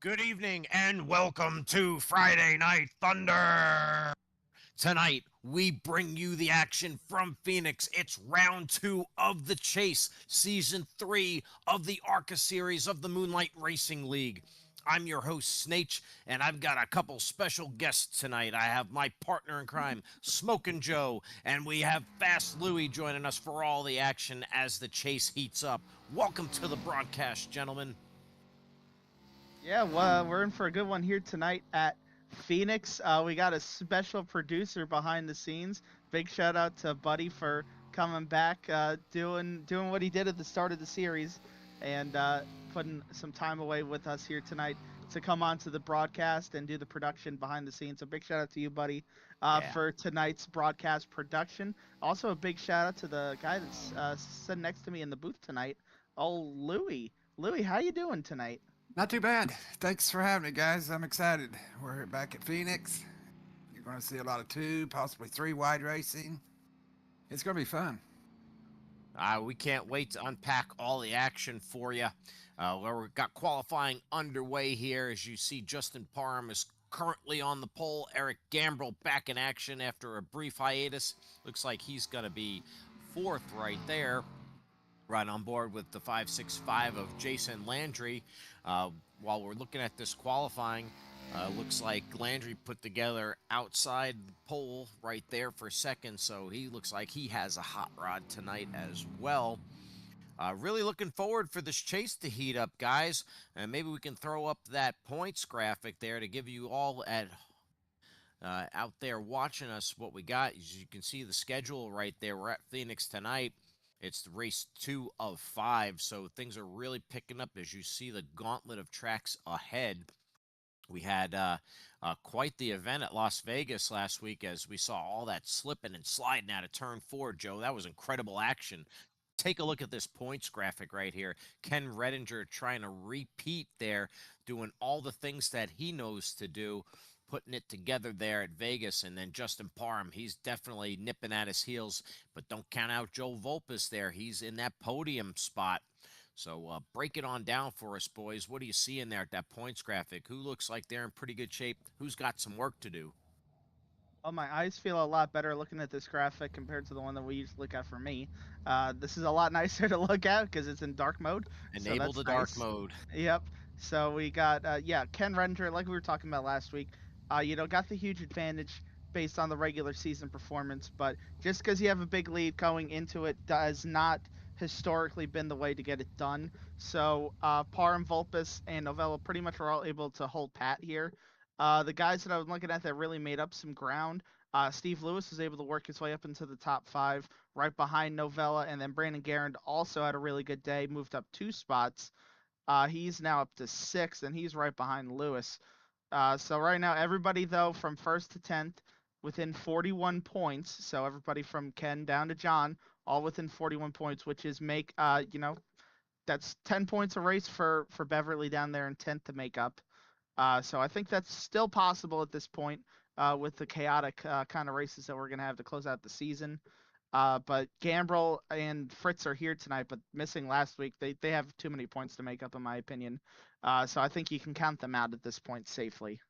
Good evening and welcome to Friday Night Thunder. Tonight, we bring you the action from Phoenix. It's round 2 of The Chase, season 3 of the ARCA series of the Moonlight Racing League. I'm your host, Snake, and I've got a couple special guests tonight. I have my partner in crime, Smokin' Joe, and we have Fast Louie joining us for all the action as the chase heats up. Welcome to the broadcast, gentlemen. Yeah, well, we're in for a good one here tonight at Phoenix. We got a special producer behind the scenes. Big shout out to Buddy for coming back, doing what he did at the start of the series, and putting some time away with us here tonight to come on to the broadcast and do the production behind the scenes. So big shout out to you, Buddy, Yeah. for tonight's broadcast production. Also a big shout out to the guy that's sitting next to me in the booth tonight, Louie. Louie, how you doing tonight? Not too bad. Thanks for having me, guys. I'm excited. We're back at Phoenix. You're going to see a lot of 2, possibly 3 wide racing. It's going to be fun. We can't wait to unpack all the action for you. We've got qualifying underway here. As you see, Justin Parham is currently on the pole. Eric Gambrell back in action after a brief hiatus. Looks like he's going to be 4th right there. Right on board with the 565 of Jason Landry. While we're looking at this qualifying, looks like Landry put together outside the pole right there for second, so he looks like he has a hot rod tonight as well. Really looking forward for this chase to heat up, guys. And maybe we can throw up that points graphic there to give you all out there watching us what we got. As you can see the schedule right there. We're at Phoenix tonight. It's the race 2 of 5, so things are really picking up as you see the gauntlet of tracks ahead. We had quite the event at Las Vegas last week as we saw all that slipping and sliding out of turn 4, Joe. That was incredible action. Take a look at this points graphic right here. Ken Redinger trying to repeat there, doing all the things that he knows to do, putting it together there at Vegas. And then Justin Parham, he's definitely nipping at his heels, but don't count out Joe Volpus there. He's in that podium spot. So break it on down for us, boys. What do you see in there at that points graphic? Who looks like they're in pretty good shape? Who's got some work to do? Well, my eyes feel a lot better looking at this graphic compared to the one that we used to look at for me. This is a lot nicer to look at because it's in dark mode. So Enable that's the dark nice. mode. Yep. So we got, Ken Render, like we were talking about last week, got the huge advantage based on the regular season performance. But just because you have a big lead going into it does not historically been the way to get it done. So Parham, Volpus, and Novella pretty much are all able to hold pat here. The guys that I was looking at that really made up some ground. Steve Lewis was able to work his way up into the top 5, right behind Novella, and then Brandon Garand also had a really good day, moved up 2 spots. He's now up to 6th, and he's right behind Lewis. So right now, everybody though from 1st to 10th within 41 points. So everybody from Ken down to John, all within 41 points, which is that's 10 points a race for Beverly down there in 10th to make up. So I think that's still possible at this point with the chaotic kind of races that we're going to have to close out the season. But Gambrell and Fritz are here tonight, but missing last week. They have too many points to make up, in my opinion. So I think you can count them out at this point safely.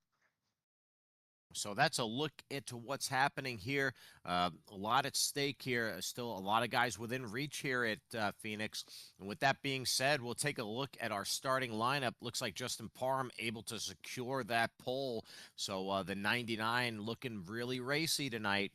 So that's a look into what's happening here. A lot at stake here. Still a lot of guys within reach here at Phoenix. And with that being said, we'll take a look at our starting lineup. Looks like Justin Parham able to secure that pole. So the 99 looking really racy tonight.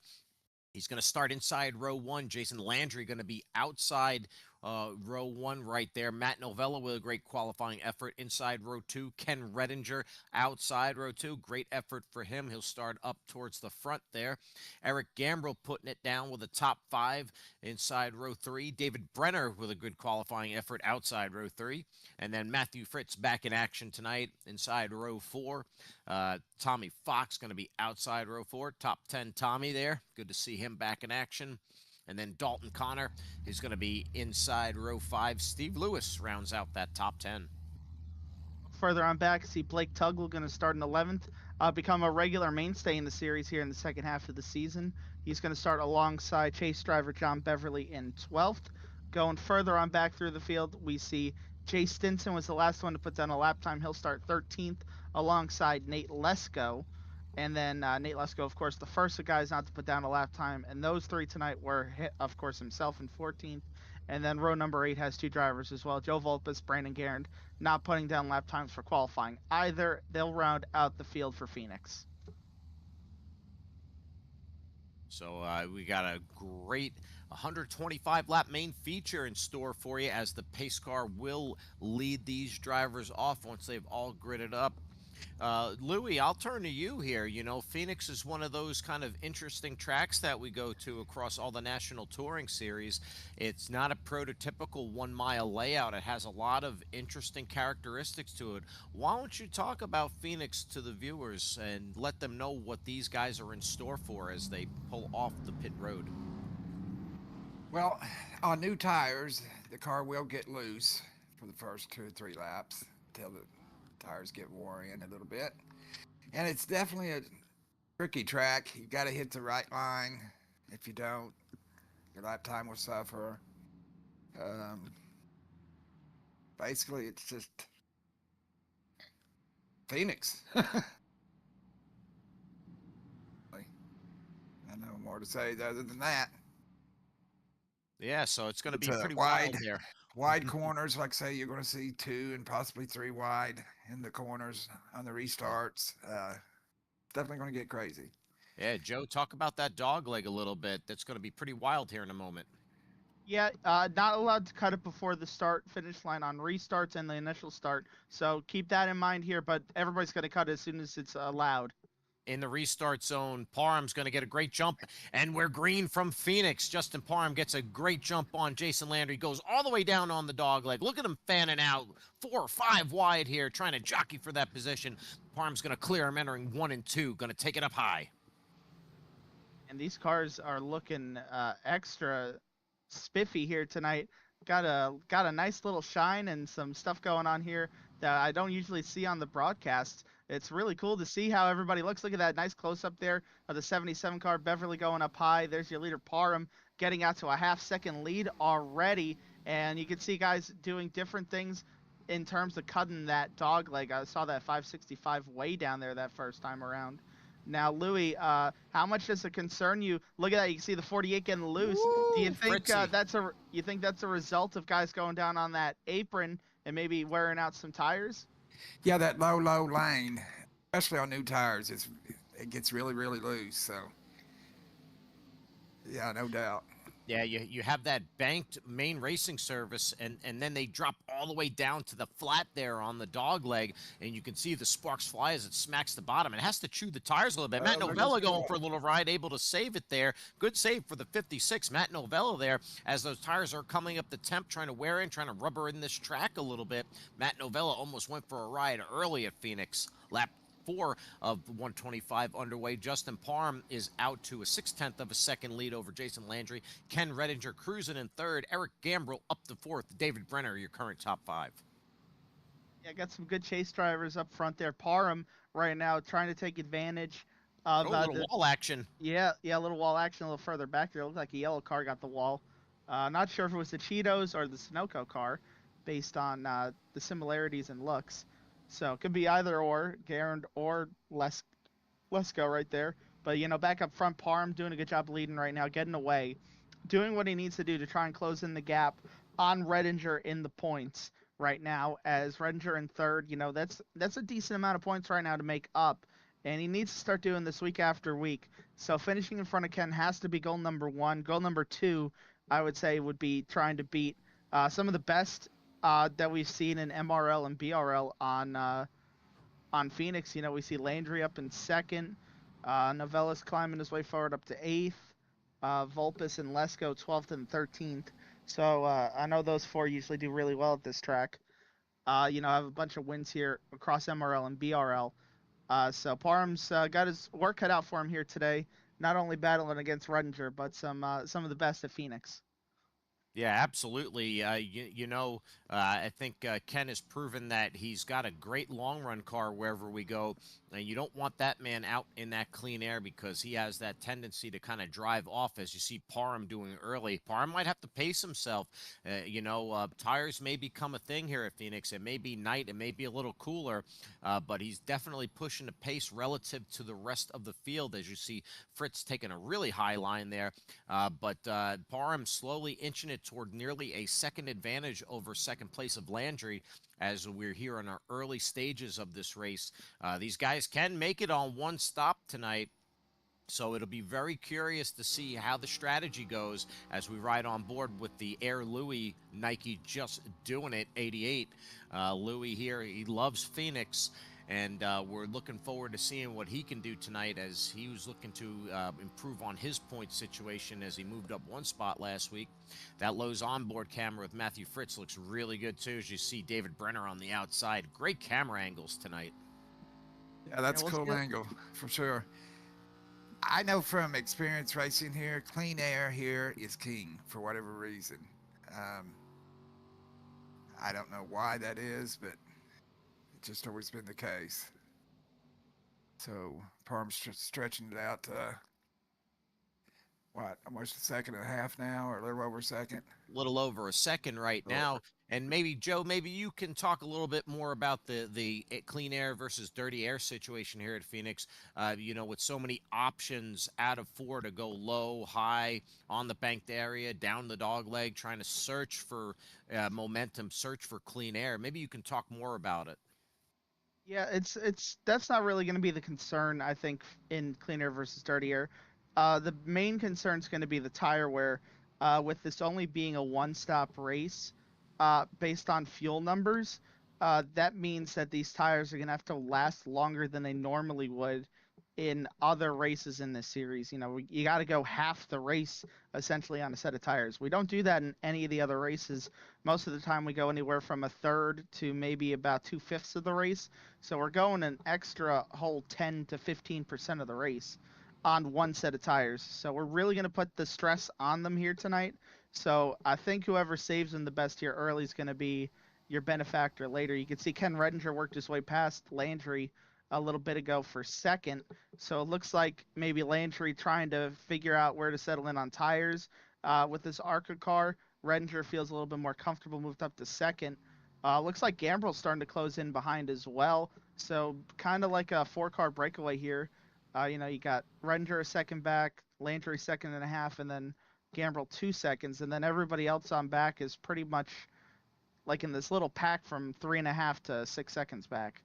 He's going to start inside row 1. Jason Landry going to be outside row 1 right there. Matt Novella with a great qualifying effort inside row 2. Ken Redinger outside row 2. Great effort for him. He'll start up towards the front there. Eric Gambrell putting it down with a top 5 inside row 3. David Brenner with a good qualifying effort outside row 3. And then Matthew Fritz back in action tonight inside row 4. Tommy Fox going to be outside row 4. Top 10 Tommy there. Good to see him back in action. And then Dalton Connor is going to be inside row 5. Steve Lewis rounds out that top 10. Further on back, see Blake Tuggle going to start in 11th, become a regular mainstay in the series here in the second half of the season. He's going to start alongside chase driver John Beverly in 12th. Going further on back through the field, we see Jay Stinson was the last one to put down a lap time. He'll start 13th alongside Nate Lesko. And then Nate Lesko, of course, the first of guys not to put down a lap time. And those three tonight were, of course, himself in 14th. And then row number 8 has 2 drivers as well. Joe Volpes, Brandon Garand, not putting down lap times for qualifying either. They'll round out the field for Phoenix. So we got a great 125 lap main feature in store for you, as the pace car will lead these drivers off once they've all gridded up. Louis, I'll turn to you here. You know, Phoenix is one of those kind of interesting tracks that we go to across all the national touring series. It's not a prototypical 1 mile layout. It has a lot of interesting characteristics to it. Why don't you talk about Phoenix to the viewers and let them know what these guys are in store for as they pull off the pit road? Well, on new tires, the car will get loose for the first 2 or 3 laps until the tires get wore in a little bit. And it's definitely a tricky track. You got to hit the right line. If you don't, your lap time will suffer. Basically, it's just Phoenix. I have no more to say other than that. Yeah, so it's going to be It's pretty wide. wild there. Wide corners, like say, you're going to see 2 and possibly 3 wide in the corners on the restarts. Definitely going to get crazy. Yeah, Joe, talk about that dog leg a little bit. That's going to be pretty wild here in a moment. Yeah, not allowed to cut it before the start finish line on restarts and the initial start. So keep that in mind here, but everybody's going to cut it as soon as it's allowed. In the restart zone, Parham's going to get a great jump, and we're green from Phoenix. Justin Parham gets a great jump on Jason Landry, goes all the way down on the dog leg. Look at him fanning out 4 or 5 wide here, trying to jockey for that position. Parham's going to clear him entering 1 and 2, going to take it up high. And these cars are looking extra spiffy here tonight. Got a nice little shine and some stuff going on here that I don't usually see on the broadcast. It's really cool to see how everybody looks. Look at that nice close-up there of the 77 car. Beverly going up high. There's your leader, Parham, getting out to a half-second lead already. And you can see guys doing different things in terms of cutting that dog leg. I saw that 565 way down there that first time around. Now, Louis, how much does it concern you? Look at that. You can see the 48 getting loose. Woo, Do you think Fritzy. you think that's a result of guys going down on that apron and maybe wearing out some tires? Yeah, that low lane, especially on new tires, it gets really, really loose. So, yeah, no doubt. Yeah, you have that banked main racing service, and then they drop all the way down to the flat there on the dog leg, and you can see the sparks fly as it smacks the bottom. It has to chew the tires a little bit. Matt Look at Novella this going wall. for a little ride, able to save it there. Good save for the 56. Matt Novella there, as those tires are coming up the temp, trying to wear in, trying to rubber in this track a little bit. Matt Novella almost went for a ride early at Phoenix. Lap 4 of 125 underway. Justin Parham is out to a 6/10 of a second lead over Jason Landry. Ken Redinger cruising in 3rd. Eric Gambrill up to 4th. David Brenner, your current top 5. Yeah, got some good chase drivers up front there. Parham right now trying to take advantage of Oh, little wall action. Yeah, a little wall action a little further back there. It looked like a yellow car got the wall. Not sure if it was the Cheetos or the Sunoco car, based on the similarities in looks. So it could be either or, Garand or Lesko right there. But back up front, Parham doing a good job leading right now, getting away, doing what he needs to do to try and close in the gap on Redinger in the points right now. As Redinger in 3rd, that's a decent amount of points right now to make up. And he needs to start doing this week after week. So finishing in front of Ken has to be goal number 1. Goal number 2, I would say, would be trying to beat some of the best that we've seen in MRL and BRL on Phoenix. We see Landry up in 2nd. Novella's climbing his way forward up to 8th. Volpes and Lesko 12th and 13th. So I know those 4 usually do really well at this track. I have a bunch of wins here across MRL and BRL. So Parham's got his work cut out for him here today. Not only battling against Redinger, but some of the best at Phoenix. Yeah, absolutely. I think Ken has proven that he's got a great long run car wherever we go. And you don't want that man out in that clean air because he has that tendency to kind of drive off, as you see Parham doing early. Parham might have to pace himself. Tires may become a thing here at Phoenix. It may be night, it may be a little cooler, but he's definitely pushing the pace relative to the rest of the field, as you see Fritz taking a really high line there. But Parham slowly inching it toward nearly a second advantage over second place of Landry as we're here in our early stages of this race. These guys can make it on one stop tonight. So it'll be very curious to see how the strategy goes as we ride on board with the Air Louis Nike Just Doing It 88. Louis here, he loves Phoenix, and we're looking forward to seeing what he can do tonight as he was looking to improve on his point situation as he moved up one spot last week. That Lowe's onboard camera with Matthew Fritz looks really good too, as you see David Brenner on the outside. Great camera angles tonight. Yeah, that's Yeah, a we'll cool see. angle for sure. I know from experience racing here, clean air here is king for whatever reason. Um, I don't know why that is, but it's just always been the case. So Parm's stretching it out to what, almost a second and a half now, or a little over a second. Little over a second right now. And maybe Joe, maybe you can talk a little bit more about the clean air versus dirty air situation here at Phoenix. With so many options out of four to go low, high, on the banked area, down the dog leg, trying to search for momentum, search for clean air. Maybe you can talk more about it. Yeah, it's that's not really going to be the concern, I think, in clean air versus dirty air. The main concern is going to be the tire wear. With this only being a one-stop race, based on fuel numbers, that means that these tires are going to have to last longer than they normally would in other races in this series. You got to go half the race essentially on a set of tires. We don't do that in any of the other races. Most of the time, we go anywhere from a third to maybe about 2/5 of the race. So we're going an extra whole 10 to 15% of the race on one set of tires. So we're really going to put the stress on them here tonight. So I think whoever saves them the best here early is going to be your benefactor later. You can see Ken Redinger worked his way past Landry a little bit ago for second. So it looks like maybe Landry trying to figure out where to settle in on tires with this ARCA car. Redinger feels a little bit more comfortable, moved up to second. Looks like Gambrel's starting to close in behind as well. So kind of like a four-car breakaway here. You got Render a second back, Landry second and a half, and then Gambrel 2 seconds, and then everybody else on back is pretty much like in this little pack from 3.5 to 6 seconds back.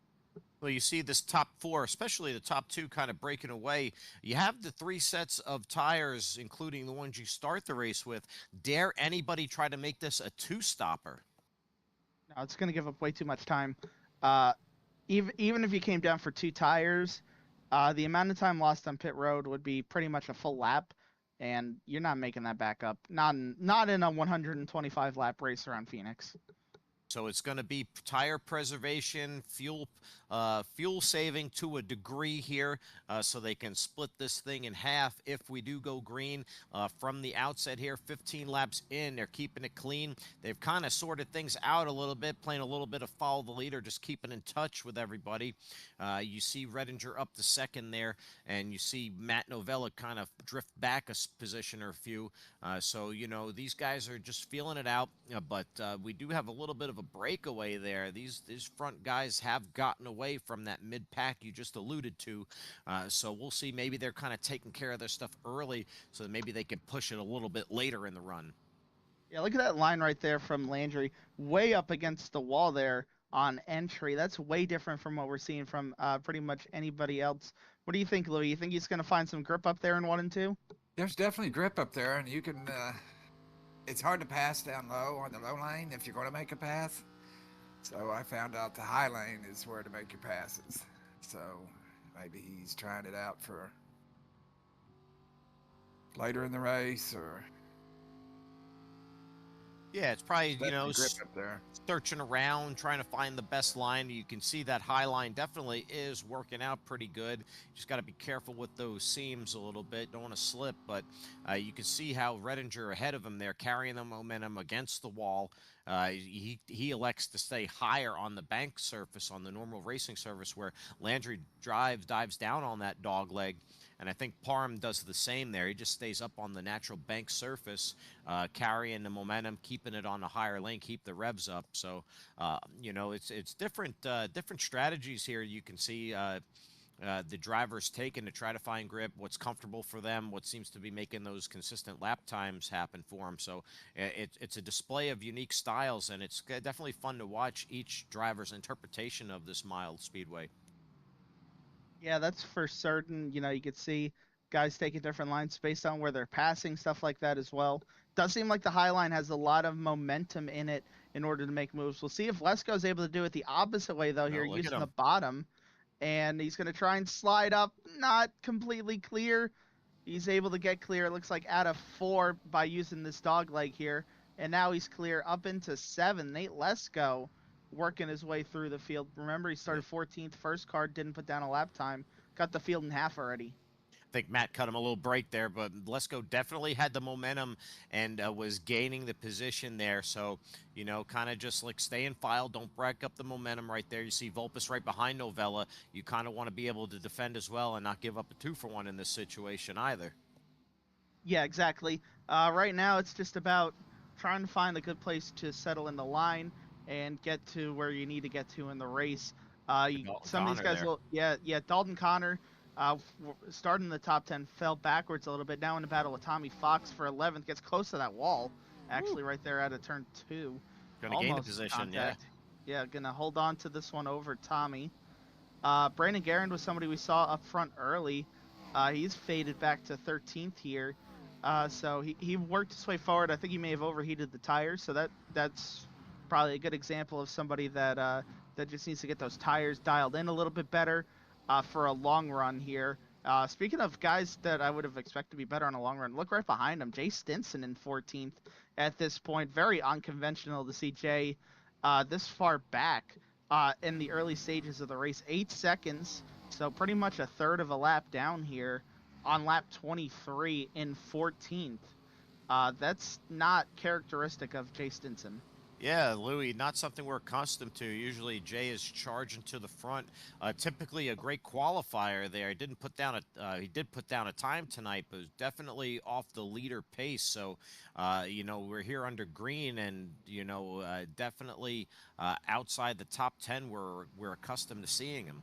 Well, you see this top four, especially the top two, kind of breaking away. You have the three sets of tires, including the ones you start the race with. Dare anybody try to make this a two-stopper? No, it's going to give up way too much time. Uh, even if you came down for two tires, the amount of time lost on pit road would be pretty much a full lap, and you're not making that back up. Not in a 125 lap race around Phoenix. So it's going to be tire preservation, fuel saving to a degree here, so they can split this thing in half if we do go green from the outset here. 15 laps in, they're keeping it clean. They've kind of sorted things out a little bit, playing a little bit of follow the leader, just keeping in touch with everybody. You see Redinger up to second there, and you see Matt Novella kind of drift back a position or a few. So these guys are just feeling it out, but we do have a little bit of a breakaway there. These front guys have gotten away from that mid pack you just alluded to. So we'll see. Maybe they're kind of taking care of their stuff early so that maybe they can push it a little bit later in the run. Yeah, look at that line right there from Landry, way up against the wall there on entry. That's way different from what we're seeing from pretty much anybody else. What do you think, Louis? You think he's going to find some grip up there in 1 and 2? There's definitely grip up there, and you can. It's hard to pass down low on the low lane if you're going to make a pass. So I found out the high lane is where to make your passes. So maybe he's trying it out for later in the race, or Yeah, it's probably, Definitely grip up there. searching around, trying to find the best line. You can see that high line definitely is working out pretty good. Just got to be careful with those seams a little bit. Don't want to slip, but you can see how Redinger ahead of him there, carrying the momentum against the wall. He elects to stay higher on the bank surface, on the normal racing surface, where Landry dives down on that dog leg. And I think Parham does the same there. He just stays up on the natural bank surface, carrying the momentum, keeping it on a higher lane, keep the revs up. So, it's different strategies here. You can see the drivers taking to try to find grip, what's comfortable for them, what seems to be making those consistent lap times happen for them. So it's a display of unique styles, and it's definitely fun to watch each driver's interpretation of this mild speedway. Yeah, that's for certain. You could see guys taking different lines based on where they're passing, stuff like that as well. Does seem like the high line has a lot of momentum in it in order to make moves. We'll see if Lesko is able to do it the opposite way, though, here, No, look at using the him. bottom. And he's going to try and slide up. Not completely clear. He's able to get clear, it looks like, out of 4 by using this dog leg here. And now he's clear up into 7. Nate Lesko working his way through the field. Remember, he started 14th, first car, didn't put down a lap time. Got the field in half already. I think Matt cut him a little break there, but Lesko definitely had the momentum and was gaining the position there. So, kind of just like stay in file, don't break up the momentum right there. You see Volpus right behind Novella. You kind of want to be able to defend as well and not give up a 2-for-1 in this situation either. Yeah, exactly. Right now, it's just about trying to find a good place to settle in the line and get to where you need to get to in the race. Dalton Some of these Connor guys there. will, yeah. Dalton Connor, starting in the top 10, fell backwards a little bit. Now in the battle with Tommy Fox for 11th, gets close to that wall, actually, right there out of turn 2. Going to gain the Almost position, yeah. contact. Yeah, gonna hold on to this one over Tommy. Brandon Garand was somebody we saw up front early. He's faded back to 13th here. So he worked his way forward. I think he may have overheated the tires, so that's probably a good example of somebody that just needs to get those tires dialed in a little bit better for a long run here. Speaking of guys that I would have expected to be better on a long run, look right behind him, Jay Stinson in 14th at this point. Very unconventional to see Jay this far back in the early stages of the race. 8 seconds, so pretty much a third of a lap down here on lap 23 in 14th. That's not characteristic of Jay Stinson. Yeah, Louis, not something we're accustomed to. Usually Jay is charging to the front. Typically a great qualifier there. He did put down a time tonight, but was definitely off the leader pace. So, we're here under green and, definitely outside the top 10 we're accustomed to seeing him.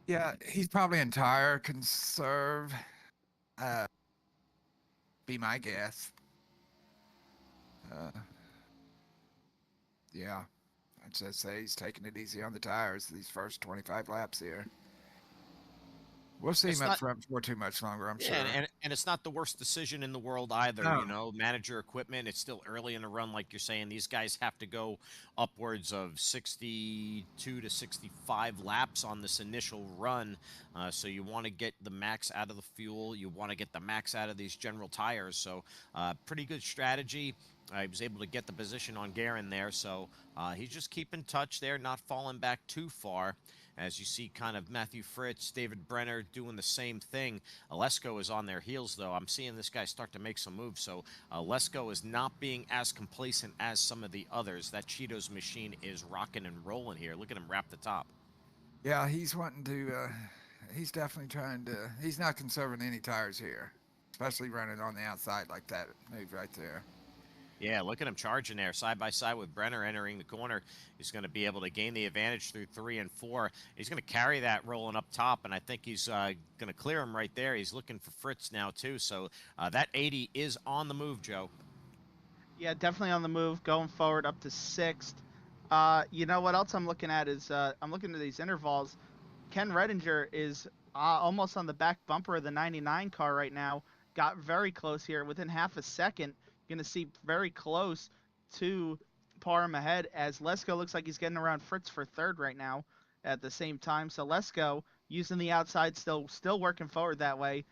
Yeah, he's probably in tire conserve. Be my guess. Yeah, I'd just say he's taking it easy on the tires these first 25 laps here. We'll see him up front for too much longer, I'm sure. And it's not the worst decision in the world either. No. Manager equipment. It's still early in the run, like you're saying. These guys have to go upwards of 62 to 65 laps on this initial run. So you want to get the max out of the fuel. You want to get the max out of these general tires. So pretty good strategy. He was able to get the position on Guerin there, so he's just keeping touch there, not falling back too far. As you see, kind of Matthew Fritz, David Brenner doing the same thing. Lesko is on their heels, though. I'm seeing this guy start to make some moves, so Lesko is not being as complacent as some of the others. That Cheetos machine is rocking and rolling here. Look at him wrap the top. Yeah, he's wanting to, he's definitely trying to, he's not conserving any tires here, especially running on the outside like that move right there. Yeah, look at him charging there, side by side with Brenner entering the corner. He's going to be able to gain the advantage through 3 and 4. He's going to carry that rolling up top, and I think he's going to clear him right there. He's looking for Fritz now, too. So that 80 is on the move, Joe. Yeah, definitely on the move, going forward up to 6th. You know what else I'm looking at is I'm looking at these intervals. Ken Redinger is almost on the back bumper of the 99 car right now. Got very close here, within half a second. Going to see very close to Parham ahead, as Lesko looks like he's getting around Fritz for 3rd right now at the same time. So Lesko using the outside, still working forward that way.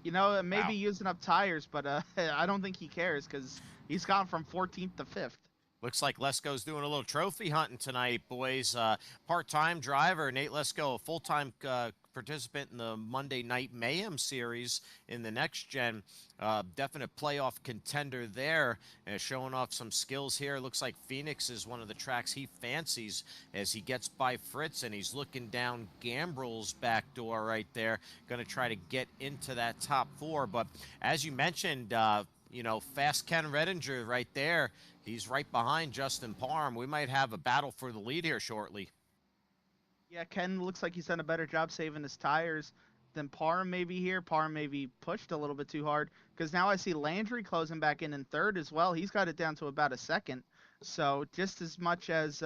You know, maybe Wow. using up tires, but I don't think he cares because he's gone from 14th to 5th. Looks like Lesko's doing a little trophy hunting tonight, boys. Part-time driver Nate Lesko, a full-time participant in the Monday Night Mayhem series in the next gen. Definite playoff contender there, showing off some skills here. Looks like Phoenix is one of the tracks he fancies as he gets by Fritz, and he's looking down Gambrel's back door right there. Going to try to get into that top 4. But as you mentioned, you know, fast Ken Redinger right there. He's right behind Justin Parham. We might have a battle for the lead here shortly. Yeah, Ken looks like he's done a better job saving his tires than Parham maybe here. Parham maybe pushed a little bit too hard because now I see Landry closing back in third as well. He's got it down to about a second. So just as much as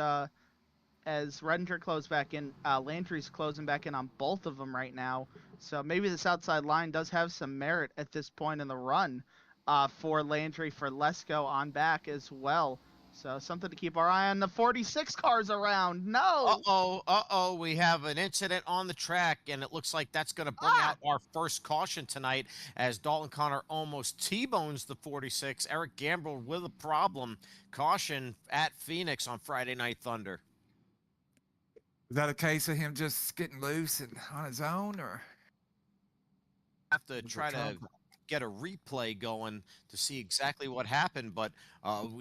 Redinger closed back in, Landry's closing back in on both of them right now. So maybe this outside line does have some merit at this point in the run for Landry, for Lesko on back as well. So something to keep our eye on. The 46 cars around. No. Uh-oh. We have an incident on the track, and it looks like that's going to bring out our first caution tonight as Dalton Connor almost T-bones the 46. Eric Gambrel with a problem. Caution at Phoenix on Friday Night Thunder. Is that a case of him just getting loose and on his own, or Have to try to get a replay going to see exactly what happened, but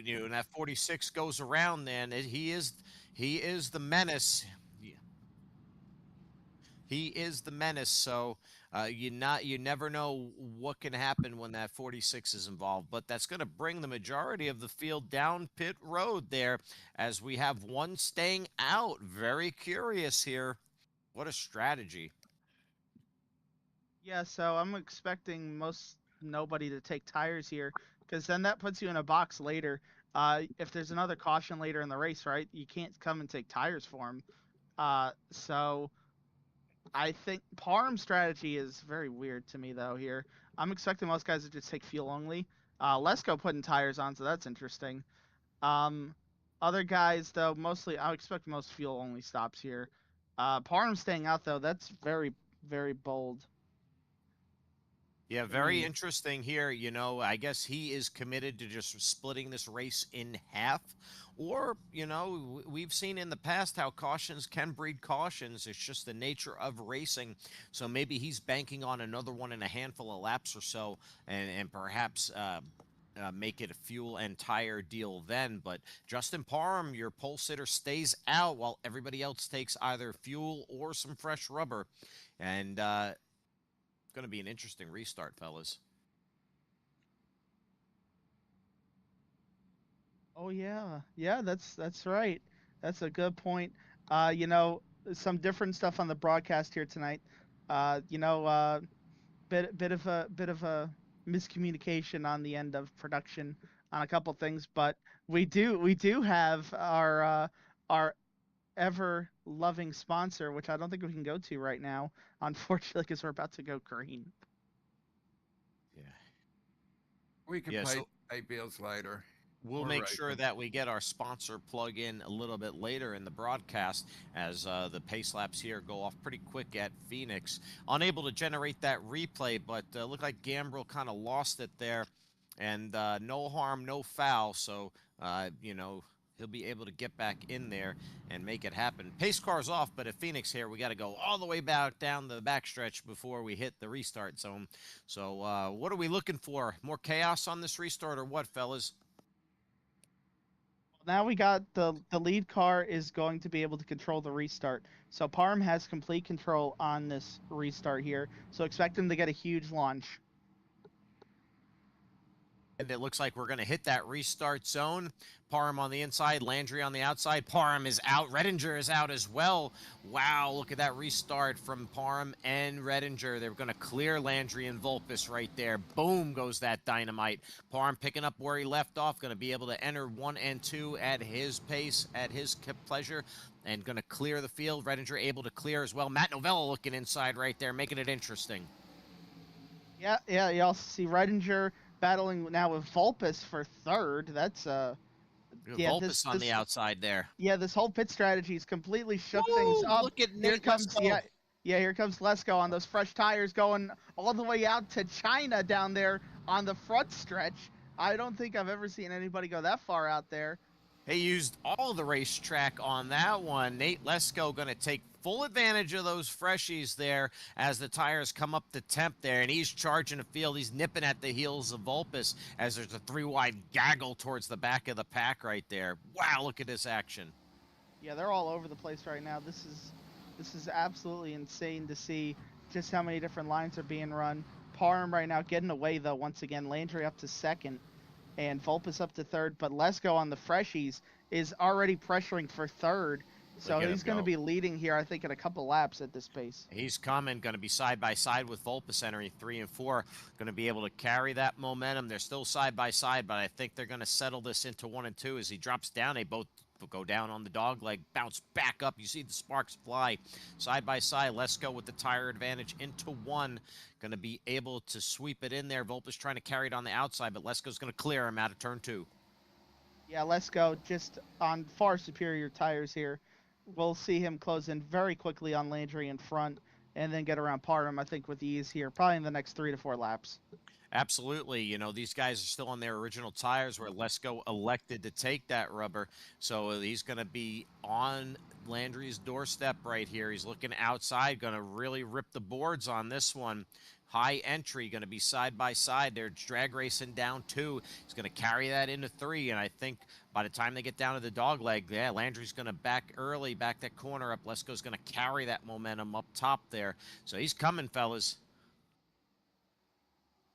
you know, when that 46 goes around, then he is the menace. He is the menace. So you never know what can happen when that 46 is involved. But that's going to bring the majority of the field down pit road there, as we have one staying out. Very curious here. What a strategy. Yeah, so I'm expecting nobody to take tires here, because then that puts you in a box later. If there's another caution later in the race, right, you can't come and take tires for him. So I think Parham's strategy is very weird to me, though, here. I'm expecting most guys to just take fuel only. Lesko putting tires on, so that's interesting. Other guys, though, mostly, I expect most fuel only stops here. Parham staying out, though, that's very, very bold. Yeah, very interesting here. You know, I guess he is committed to just splitting this race in half. Or, you know, we've seen in the past how cautions can breed cautions. It's just the nature of racing. So maybe he's banking on another one in a handful of laps or so, and perhaps make it a fuel and tire deal then. But Justin Parham, your pole sitter, stays out while everybody else takes either fuel or some fresh rubber. And going to be an interesting restart, fellas. Oh yeah, that's right. That's a good point. You know, some different stuff on the broadcast here tonight. You know, bit of a miscommunication on the end of production on a couple things, but we do have our ever loving sponsor, which I don't think we can go to right now, unfortunately, because we're about to go green. Yeah. we can pay bills later? We'll make sure that we get our sponsor plug in a little bit later in the broadcast, as the pace laps here go off pretty quick at Phoenix. Unable to generate that replay, but looked like Gambrel kind of lost it there. And no harm, no foul. So, you know, he'll be able to get back in there and make it happen. Pace car's off, but at Phoenix here, we got to go all the way back down the backstretch before we hit the restart zone. So what are we looking for? More chaos on this restart or what, fellas? Now we got the lead car is going to be able to control the restart. So Parham has complete control on this restart here. So expect him to get a huge launch. And it looks like we're going to hit that restart zone. Parham on the inside, Landry on the outside. Parham is out. Redinger is out as well. Wow, look at that restart from Parham and Redinger. They're going to clear Landry and Vulpes right there. Boom goes that dynamite. Parham picking up where he left off. Going to be able to enter 1 and 2 at his pace, at his pleasure. And going to clear the field. Redinger able to clear as well. Matt Novella looking inside right there, making it interesting. Yeah. You also see Redinger battling now with Vulpes for third. That's Vulpes on the outside there. Yeah, this whole pit strategy has completely shook things up. Look at Here Nate comes Lesko. Yeah, here comes Lesko on those fresh tires going all the way out to China down there on the front stretch. I don't think I've ever seen anybody go that far out there. He used all the racetrack on that one. Nate Lesko going to take full advantage of those freshies there as the tires come up to temp there, and he's charging the field. He's nipping at the heels of Vulpes as there's a 3-wide gaggle towards the back of the pack right there. Wow, look at this action. Yeah, they're all over the place right now. This is absolutely insane to see just how many different lines are being run. Parham right now getting away though once again. Landry up to second, and Vulpes up to third. But Lesko on the freshies is already pressuring for third, so Look at he's him going to go. be leading here. I think in a couple laps at this pace. He's coming, going to be side by side with Vulpes entering 3 and 4. Going to be able to carry that momentum. They're still side by side, but I think they're going to settle this into 1 and 2 as he drops down. They both go down on the dog leg, bounce back up. You see the sparks fly side by side. Let's go with the tire advantage into 1. Going to be able to sweep it in there. Vulpes trying to carry it on the outside, but Lesko's going to clear him out of turn 2. Yeah, Lesko just on far superior tires here. We'll see him close in very quickly on Landry in front and then get around Parham, I think, with ease here, probably in the next 3 to 4 laps. Absolutely. You know, these guys are still on their original tires where Lesko elected to take that rubber. So he's going to be on Landry's doorstep right here. He's looking outside, going to really rip the boards on this one. High entry, going to be side by side. They're drag racing down 2. He's going to carry that into 3. And I think by the time they get down to the dog leg, yeah, Landry's going to back early, back that corner up. Lesko's going to carry that momentum up top there. So he's coming, fellas.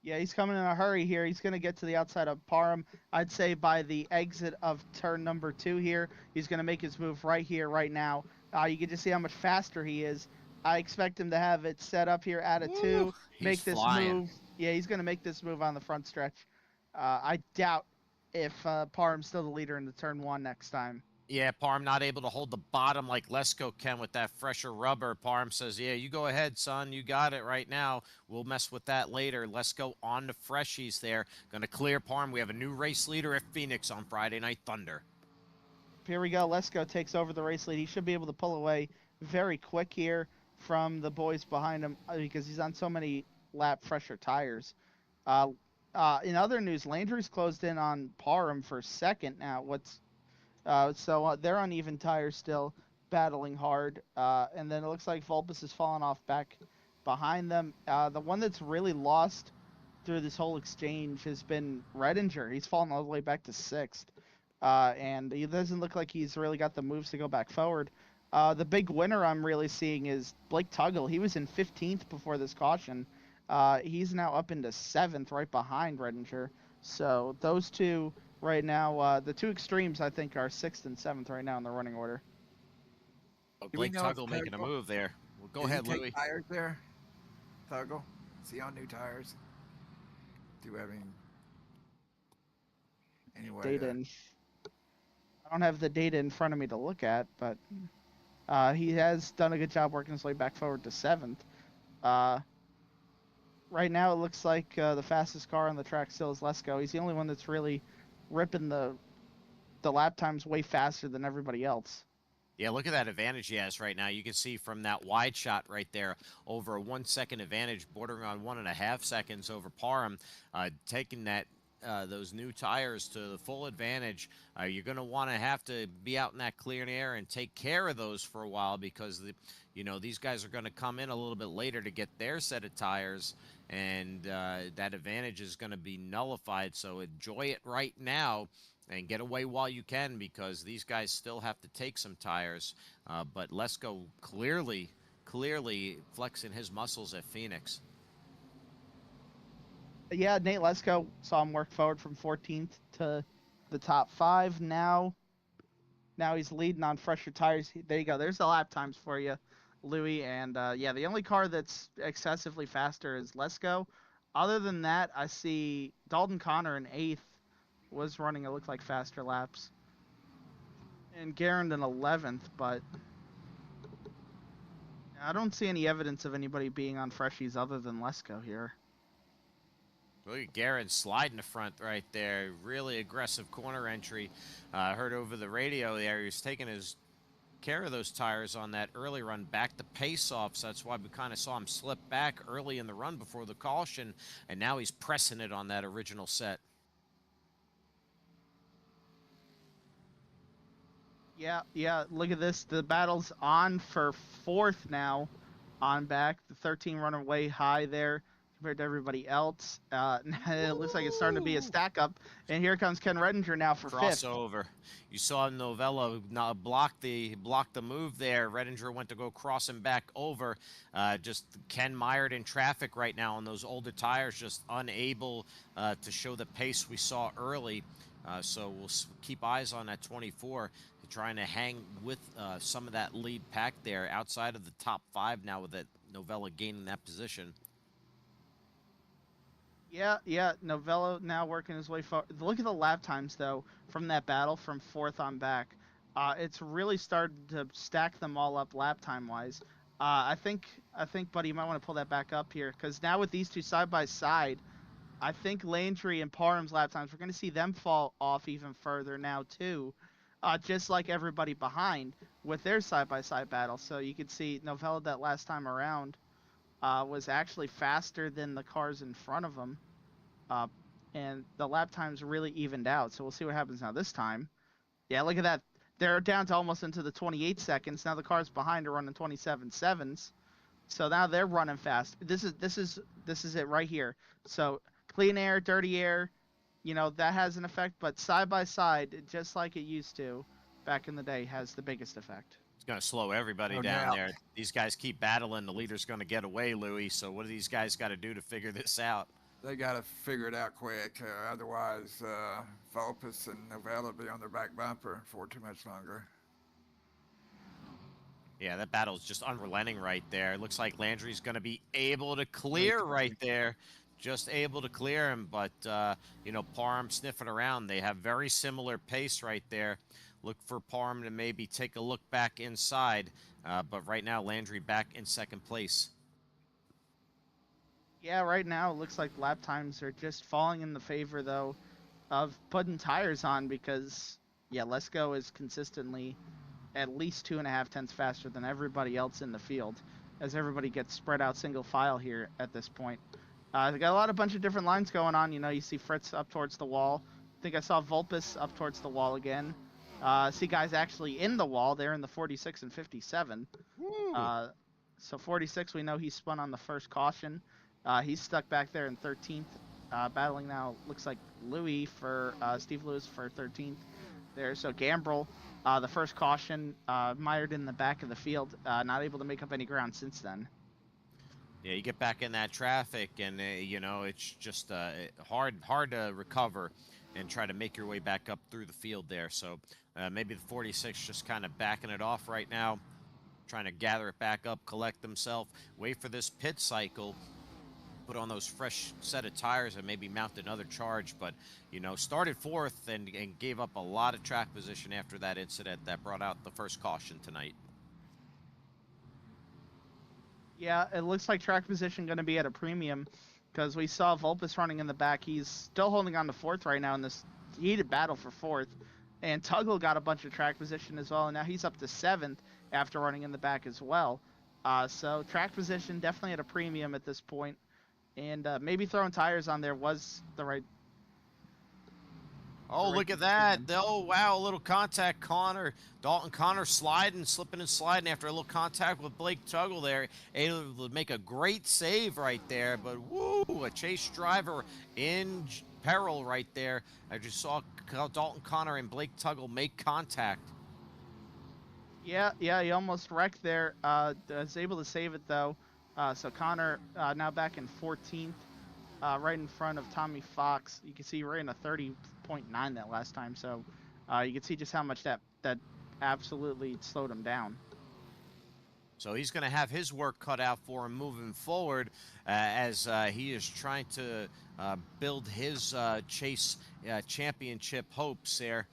Yeah, he's coming in a hurry here. He's going to get to the outside of Parham. I'd say by the exit of turn number 2 here, he's going to make his move right here, right now. You can just see how much faster he is. I expect him to have it set up here at a 2, make this flying. move. Yeah, he's going to make this move on the front stretch. I doubt if Parham's still the leader in the turn 1 next time. Yeah, Parham not able to hold the bottom like Lesko can with that fresher rubber. Parham says, yeah, you go ahead, son. You got it right now. We'll mess with that later. Lesko on the freshies there. Going to clear Parham. We have a new race leader at Phoenix on Friday Night Thunder. Here we go. Lesko takes over the race lead. He should be able to pull away very quick here from the boys behind him because he's on so many lap fresher tires. In other news, Landry's closed in on Parham for second now. So they're on even tires still, battling hard. And then it looks like Vulpes has fallen off back behind them. The one that's really lost through this whole exchange has been Redinger. He's fallen all the way back to 6th. And he doesn't look like he's really got the moves to go back forward. The big winner I'm really seeing is Blake Tuggle. He was in 15th before this caution. He's now up into 7th, right behind Redinger. So those two right now, the 2 extremes, I think, are 6th and 7th right now in the running order. Oh, Do we Blake know if Tuggle making a move there. Well, go Did ahead, he take Louie. tires there, Tuggle? Is he on new tires? Do you have any way Data to... I don't have the data in front of me to look at, but he has done a good job working his way back forward to 7th. Right now, it looks like the fastest car on the track still is Lesko. He's the only one that's really ripping the lap times way faster than everybody else. Yeah, look at that advantage he has right now. You can see from that wide shot right there, over a 1 second advantage, bordering on 1.5 seconds over Parham, taking that those new tires to the full advantage. You're going to want to have to be out in that clear air and take care of those for a while because these guys are going to come in a little bit later to get their set of tires, and that advantage is going to be nullified. So enjoy it right now and get away while you can because these guys still have to take some tires. But Lesko clearly flexing his muscles at Phoenix. Yeah, Nate Lesko saw him work forward from 14th to the top 5. Now he's leading on fresher tires. There you go. There's the lap times for you, Louis. And yeah, the only car that's excessively faster is Lesko. Other than that, I see Dalton Connor in 8th was running, it looked like, faster laps. And Garand in 11th, but I don't see any evidence of anybody being on freshies other than Lesko here. Look at Garrett sliding the front right there. Really aggressive corner entry. I heard over the radio there he was taking his care of those tires on that early run, back the pace off. So that's why we kind of saw him slip back early in the run before the caution, and now he's pressing it on that original set. Yeah. Look at this. The battle's on for fourth now. On back, the 13 runner way high there compared to everybody else. It looks like it's starting to be a stack up, and here comes Ken Redinger now for fifth. Crossover. You saw Novella block the move there. Redinger went to go cross him back over. Just Ken mired in traffic right now on those older tires, just unable to show the pace we saw early. So we'll keep eyes on that 24, trying to hang with some of that lead pack there outside of the top 5 now with that Novella gaining that position. Yeah. Novello now working his way forward. Look at the lap times, though, from that battle from fourth on back. It's really started to stack them all up lap time-wise. I think, buddy, you might want to pull that back up here, because now with these two side by side, I think Landry and Parham's lap times, we're going to see them fall off even further now, too. Just like everybody behind with their side-by-side battle. So you could see Novella that last time around was actually faster than the cars in front of him. And the lap times really evened out. So we'll see what happens now this time. Yeah, look at that. They're down to almost into the 28 seconds. Now the cars behind are running 27.7s. So now they're running fast. This is it right here. So clean air, dirty air, that has an effect, but side by side, just like it used to back in the day, has the biggest effect. It's going to slow everybody down there. These guys keep battling. The leader's going to get away, Louis. So what do these guys got to do to figure this out? They got to figure it out quick. Otherwise, Vulpes and Novella will be on their back bumper for too much longer. Yeah, that battle's just unrelenting right there. It looks like Landry's going to be able to clear right there. Just able to clear him, but, Parham sniffing around. They have very similar pace right there. Look for Parham to maybe take a look back inside, but right now Landry back in second place. Yeah, right now it looks like lap times are just falling in the favor, though, of putting tires on because, Lesko is consistently at least 2.5 tenths faster than everybody else in the field as everybody gets spread out single file here at this point. They got a bunch of different lines going on. You see Fritz up towards the wall. I think I saw Vulpes up towards the wall again. See guys actually in the wall. They're in the 46 and 57. So 46, we know he spun on the first caution. He's stuck back there in 13th. Battling now, looks like Louis for Steve Lewis for 13th there. So Gambrel, the first caution, mired in the back of the field. Not able to make up any ground since then. Yeah, you get back in that traffic, and it's just hard to recover and try to make your way back up through the field there. So maybe the 46 just kind of backing it off right now, trying to gather it back up, collect themselves, wait for this pit cycle, put on those fresh set of tires, and maybe mount another charge. But started fourth and gave up a lot of track position after that incident that brought out the first caution tonight. Yeah, it looks like track position going to be at a premium because we saw Vulpes running in the back. He's still holding on to fourth right now in this heated battle for fourth. And Tuggle got a bunch of track position as well, and now he's up to seventh after running in the back as well. So track position definitely at a premium at this point. And maybe throwing tires on there was the right... Oh, look at that. Oh, wow, a little contact. Dalton Connor slipping and sliding after a little contact with Blake Tuggle there. Able to make a great save right there, but woo, a chase driver in peril right there. I just saw Dalton Connor and Blake Tuggle make contact. Yeah, he almost wrecked there. Was able to save it, though. So Connor now back in 14th, right in front of Tommy Fox. You can see he ran a 30.9 that last time, so you can see just how much that absolutely slowed him down. So he's going to have his work cut out for him moving forward as he is trying to build his chase championship hopes there.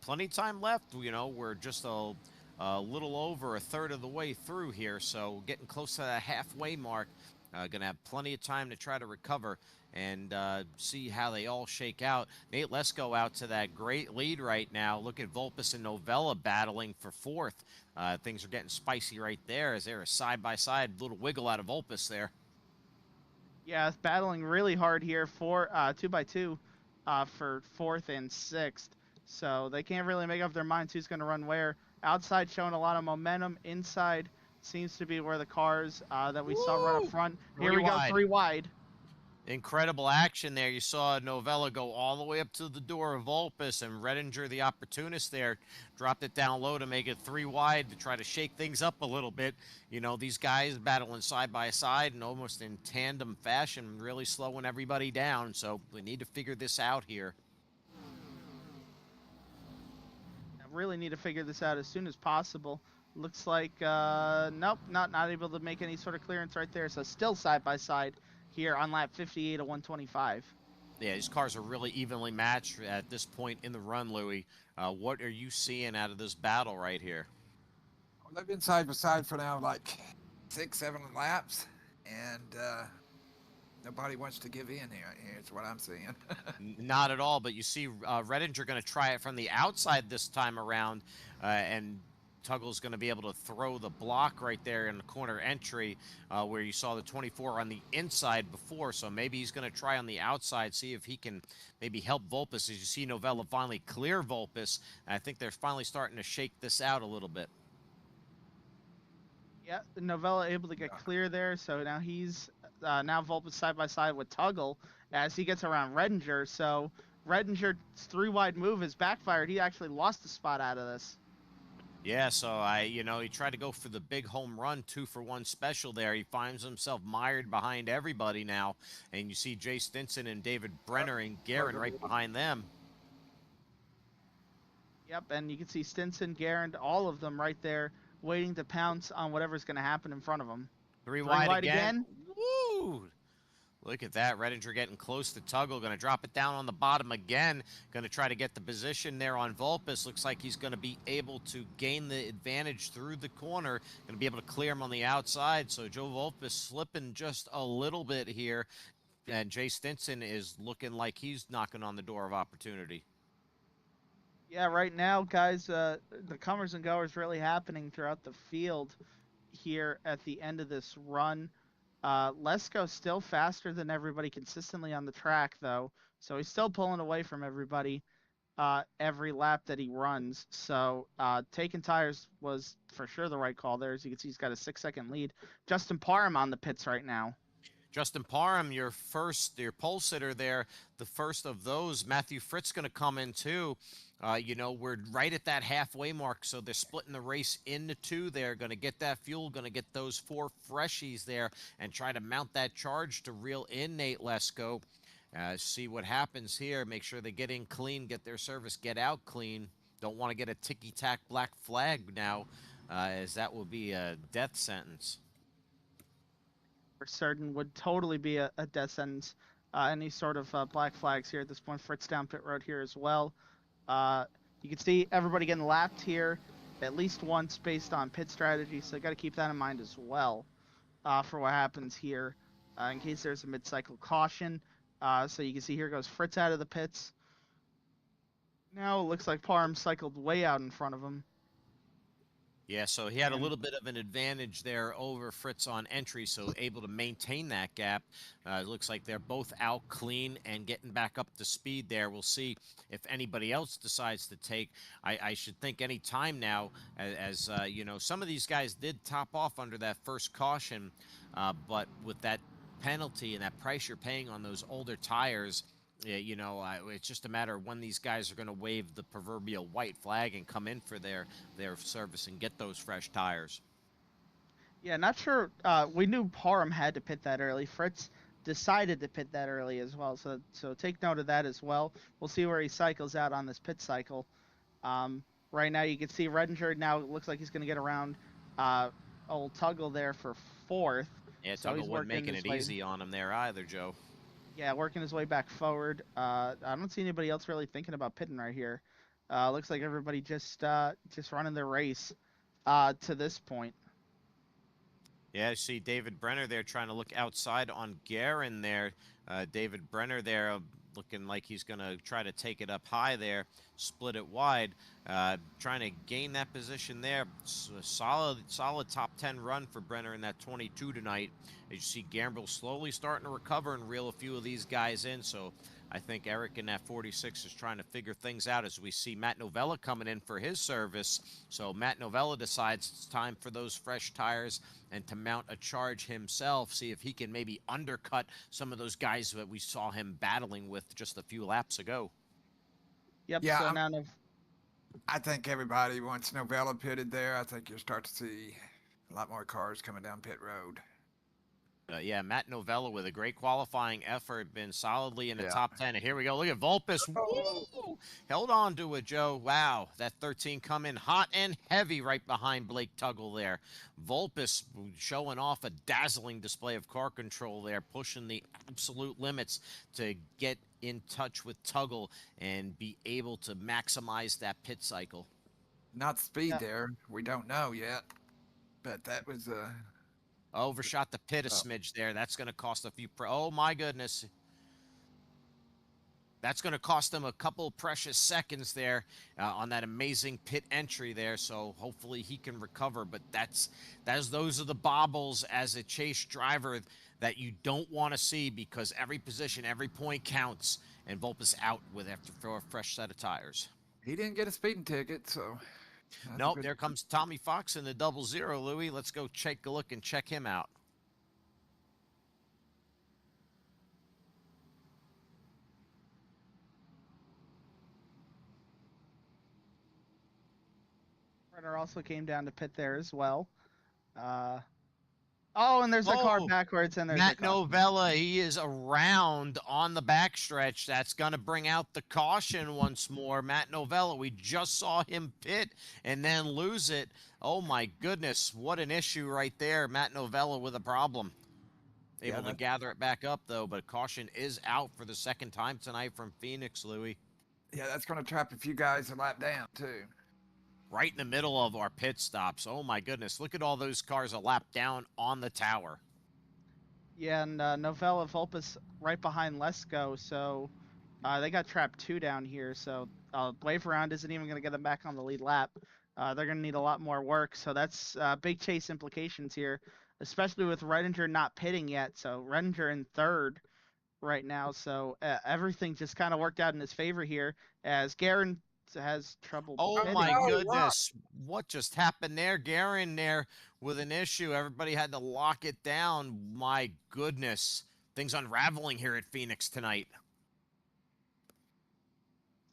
Plenty of time left. We're just a little over a third of the way through here, so getting close to that halfway mark. Going to have plenty of time to try to recover and see how they all shake out. Nate, let's go out to that great lead right now. Look at Volpus and Novella battling for fourth. Things are getting spicy right there as they're a side-by-side little wiggle out of Volpus there. Yeah, it's battling really hard here for 2x2 for fourth and sixth. So they can't really make up their minds who's going to run where. Outside showing a lot of momentum. Inside seems to be where the cars that we saw run up Woo! front. Here Three we go, wide. 3 wide. Incredible action there. You saw Novella go all the way up to the door of Volpus, and Redinger, the opportunist there, dropped it down low to make it 3 wide to try to shake things up a little bit. You know, these guys battling side by side and almost in tandem fashion, really slowing everybody down. So we need to figure this out here. I really need to figure this out as soon as possible. Looks like, nope, not able to make any sort of clearance right there. So still side by side here on lap 58 of 125. Yeah, these cars are really evenly matched at this point in the run, Louis. What are you seeing out of this battle right here? Well, they've been side by side for now like 6-7 laps, and nobody wants to give in here. Here's what I'm seeing. Not at all, but you see Redinger going to try it from the outside this time around, and Tuggle's going to be able to throw the block right there in the corner entry where you saw the 24 on the inside before. So maybe he's going to try on the outside, see if he can maybe help Volpus. As you see Novella finally clear Volpus, and I think they're finally starting to shake this out a little bit. Yeah, Novella able to get clear there. So now he's now Volpus side by side with Tuggle as he gets around Redinger. So Redinger's 3 wide move has backfired. He actually lost the spot out of this. Yeah, so he tried to go for the big home run 2-for-1 special there. He finds himself mired behind everybody now, and you see Jay Stinson and David Brenner and Guerin right behind them. Yep, and you can see Stinson, Guerin, all of them right there waiting to pounce on whatever's going to happen in front of them. 3 wide again. Woo! Look at that. Redinger getting close to Tuggle. Going to drop it down on the bottom again. Going to try to get the position there on Volpus. Looks like he's going to be able to gain the advantage through the corner. Going to be able to clear him on the outside. So Joe Volpus slipping just a little bit here. And Jay Stinson is looking like he's knocking on the door of opportunity. Yeah, right now, guys, the comers and goers really happening throughout the field here at the end of this run. Lesko's still faster than everybody consistently on the track, though, so he's still pulling away from everybody every lap that he runs. So taking tires was for sure the right call there. As you can see, he's got a 6-second lead. Justin Parham on the pits right now. Justin Parham, your pole sitter there, the first of those. Matthew Fritz going to come in too. We're right at that halfway mark, so they're splitting the race into 2. They're going to get that fuel, going to get those 4 freshies there, and try to mount that charge to reel in Nate Lesko. See what happens here. Make sure they get in clean, get their service, get out clean. Don't want to get a ticky-tack black flag now, as that will be a death sentence. For certain would totally be a death sentence. Any sort of black flags here at this point. Fritz down pit road here as well. You can see everybody getting lapped here at least once based on pit strategy, so got to keep that in mind as well for what happens here in case there's a mid-cycle caution. So you can see here goes Fritz out of the pits. Now it looks like Parham cycled way out in front of him. Yeah, so he had a little bit of an advantage there over Fritz on entry, so able to maintain that gap. It looks like they're both out clean and getting back up to speed there. We'll see if anybody else decides to take. I should think any time now, as some of these guys did top off under that first caution, but with that penalty and that price you're paying on those older tires, it's just a matter of when these guys are going to wave the proverbial white flag and come in for their service and get those fresh tires. Yeah, not sure. We knew Parham had to pit that early. Fritz decided to pit that early as well, so take note of that as well. We'll see where he cycles out on this pit cycle. Right now, you can see Redinger now looks like he's going to get around old Tuggle there for 4th. Yeah, so Tuggle wasn't making it easy on him there either, Joe. Yeah, working his way back forward. I don't see anybody else really thinking about pitting right here. Looks like everybody just running their race to this point. Yeah, see David Brenner there trying to look outside on Guerin there. David Brenner there looking like he's going to try to take it up high there, split it wide, trying to gain that position there. Solid top 10 run for Brenner in that 22 tonight. As you see Gambrel slowly starting to recover and reel a few of these guys in, so I think Eric in that 46 is trying to figure things out as we see Matt Novella coming in for his service. So Matt Novella decides it's time for those fresh tires and to mount a charge himself, see if he can maybe undercut some of those guys that we saw him battling with just a few laps ago. Yep. Yeah, So now I think everybody wants Novella pitted there. I think you'll start to see a lot more cars coming down pit road. Yeah, Matt Novella with a great qualifying effort, been solidly in the Yeah. top 10. And here we go. Look at Vulpes. Woo! Held on to it, Joe. Wow, that 13 coming hot and heavy right behind Blake Tuggle there. Vulpes showing off a dazzling display of car control there, pushing the absolute limits to get in touch with Tuggle and be able to maximize that pit cycle. Not speed Yeah. there. We don't know yet. But that was Overshot the pit a smidge there. That's going to cost a few. Oh, my goodness. That's going to cost them a couple precious seconds there on that amazing pit entry there. So hopefully he can recover. But those are the bobbles as a chase driver that you don't want to see, because every position, every point counts. And Vulpes out for a fresh set of tires. he didn't get a speeding ticket, so Nope, there comes Tommy Fox in the 00, Louis. Let's go take a look and check him out. Brenner also came down to pit there as well. Oh, and there's a car backwards, and there's Matt a car. Novella. He is around on the backstretch. That's going to bring out the caution once more. Matt Novella, we just saw him pit and then lose it. Oh, my goodness. What an issue right there. Matt Novella with a problem. Able to gather it back up, though, but caution is out for the second time tonight from Phoenix, Louis. Yeah, that's going to trap a few guys a lap down, too. Right in the middle of our pit stops. Oh, my goodness. Look at all those cars a lap down on the tower. Yeah, and Novella Vulpes right behind Lesko, so they got trapped 2 down here, so wave around isn't even going to get them back on the lead lap. They're going to need a lot more work, so that's big chase implications here, especially with Redinger not pitting yet. So Redinger in 3rd right now, so everything just kind of worked out in his favor here, as Guerin has trouble pitting. My goodness. What just happened there? Guerin there with an issue. Everybody had to lock it down. My goodness. Things unraveling here at Phoenix tonight.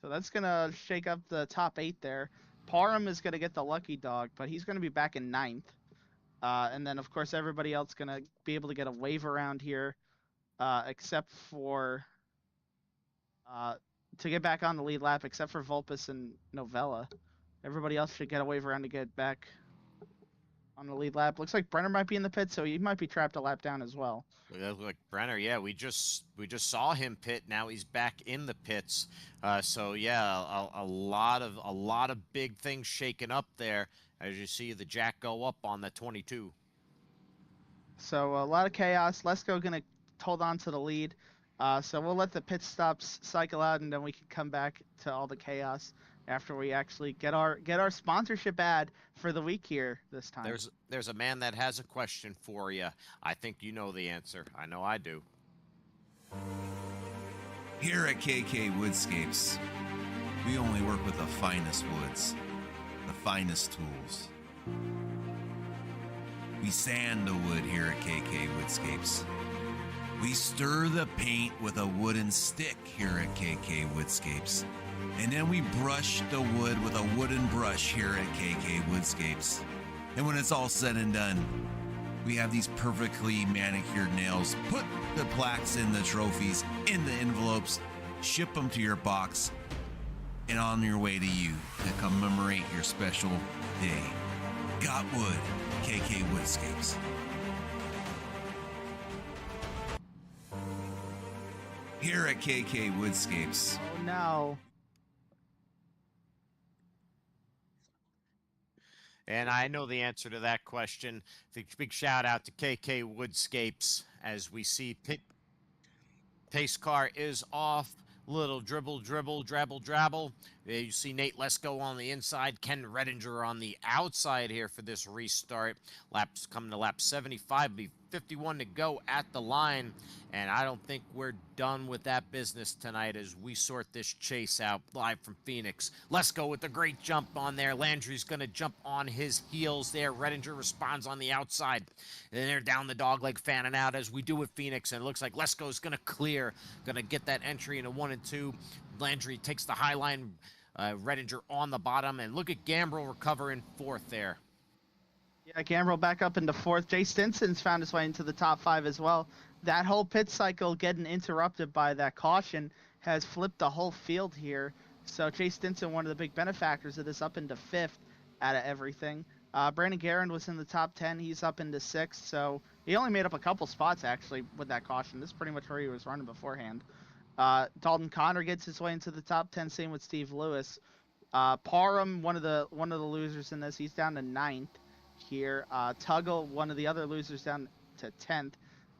So that's going to shake up the top 8 there. Parham is going to get the lucky dog, but he's going to be back in 9th. And then, of course, everybody else going to be able to get a wave around here, except for to get back on the lead lap, except for Vulpes and Novella. Everybody else should get a wave around to get back on the lead lap. Looks like Brenner might be in the pit, so he might be trapped a lap down as well. Like Brenner, yeah, we just saw him pit. Now he's back in the pits. So yeah, a lot of big things shaking up there as you see the jack go up on the 22. So a lot of chaos. Lesko gonna hold on to the lead. So we'll let the pit stops cycle out, and then we can come back to all the chaos after we actually get our sponsorship ad for the week here this time. There's a man that has a question for you. I think you know the answer. I know I do. Here at KK Woodscapes, we only work with the finest woods, the finest tools. We sand the wood here at KK Woodscapes. We stir the paint with a wooden stick here at KK Woodscapes. And then we brush the wood with a wooden brush here at KK Woodscapes. And when it's all said and done, we have these perfectly manicured nails. Put the plaques in the trophies, in the envelopes, ship them to your box, and on your way to you to commemorate your special day. Got wood, KK Woodscapes. Here at KK Woodscapes. Oh no. And I know the answer to that question. Big shout out to KK Woodscapes as we see pace car is off. Little dribble, dribble, drabble, drabble. You see Nate Lesko on the inside, Ken Redinger on the outside here for this restart. Laps coming to lap 75, be 51 to go at the line. And I don't think we're done with that business tonight as we sort this chase out live from Phoenix. Lesko with a great jump on there. Landry's going to jump on his heels there. Redinger responds on the outside. And they're down the dogleg fanning out as we do with Phoenix. And it looks like Lesko's going to clear, going to get that entry into 1 and 2. Landry takes the high line. Redinger on the bottom. And look at Gambrel recovering 4th there. Yeah, Gambrel back up into 4th. Jay Stinson's found his way into the top 5 as well. That whole pit cycle getting interrupted by that caution has flipped the whole field here. So Jay Stinson, one of the big benefactors of this, up into 5th out of everything. Brandon Guerin was in the top 10. He's up into 6th. So he only made up a couple spots, actually, with that caution. This is pretty much where he was running beforehand. Dalton Connor gets his way into the top 10. Same with Steve Lewis. Parham, one of the losers in this, he's down to 9th here. Tuggle, one of the other losers, down to 10th.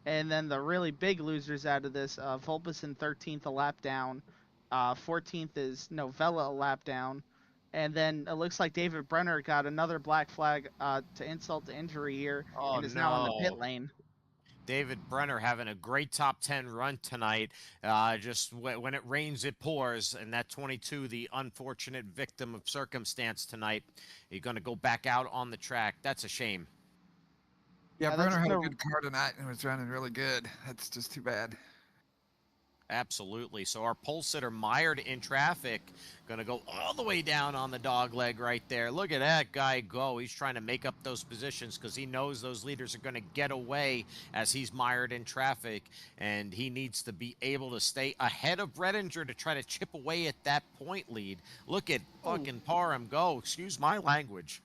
And then the really big losers out of this, Volpus in 13th, a lap down. 14th is Novella, a lap down. And then it looks like David Brenner got another black flag to insult to injury here and is now in the pit lane. David Brenner having a great top 10 run tonight. Just when it rains, it pours. And that 22, the unfortunate victim of circumstance tonight, he's going to go back out on the track. That's a shame. Yeah, Brenner had a good car tonight and was running really good. That's just too bad. Absolutely. So our pole sitter mired in traffic, going to go all the way down on the dog leg right there. Look at that guy go. He's trying to make up those positions because he knows those leaders are going to get away as he's mired in traffic, and he needs to be able to stay ahead of Redinger to try to chip away at that point lead. Look at fucking Parham go. Excuse my language.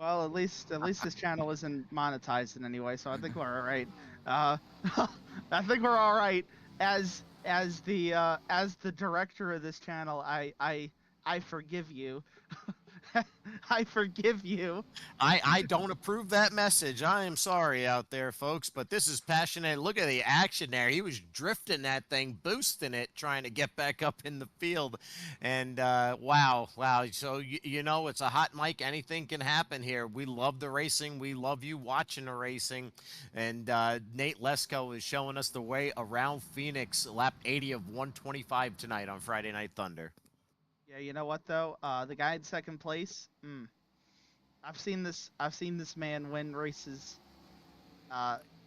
Well, at least this channel isn't monetized in any way, so I think we're all right. I think we're all right. As the director of this channel, I forgive you. I forgive you. I don't approve that message. I am sorry out there, folks, but this is passionate. Look at the action there. He was drifting that thing, boosting it, trying to get back up in the field. And wow. So, you know, it's a hot mic. Anything can happen here. We love the racing. We love you watching the racing. And Nate Lesko is showing us the way around Phoenix, lap 80 of 125 tonight on Friday Night Thunder. Yeah, you know what though? The guy in 2nd place. I've seen this man win races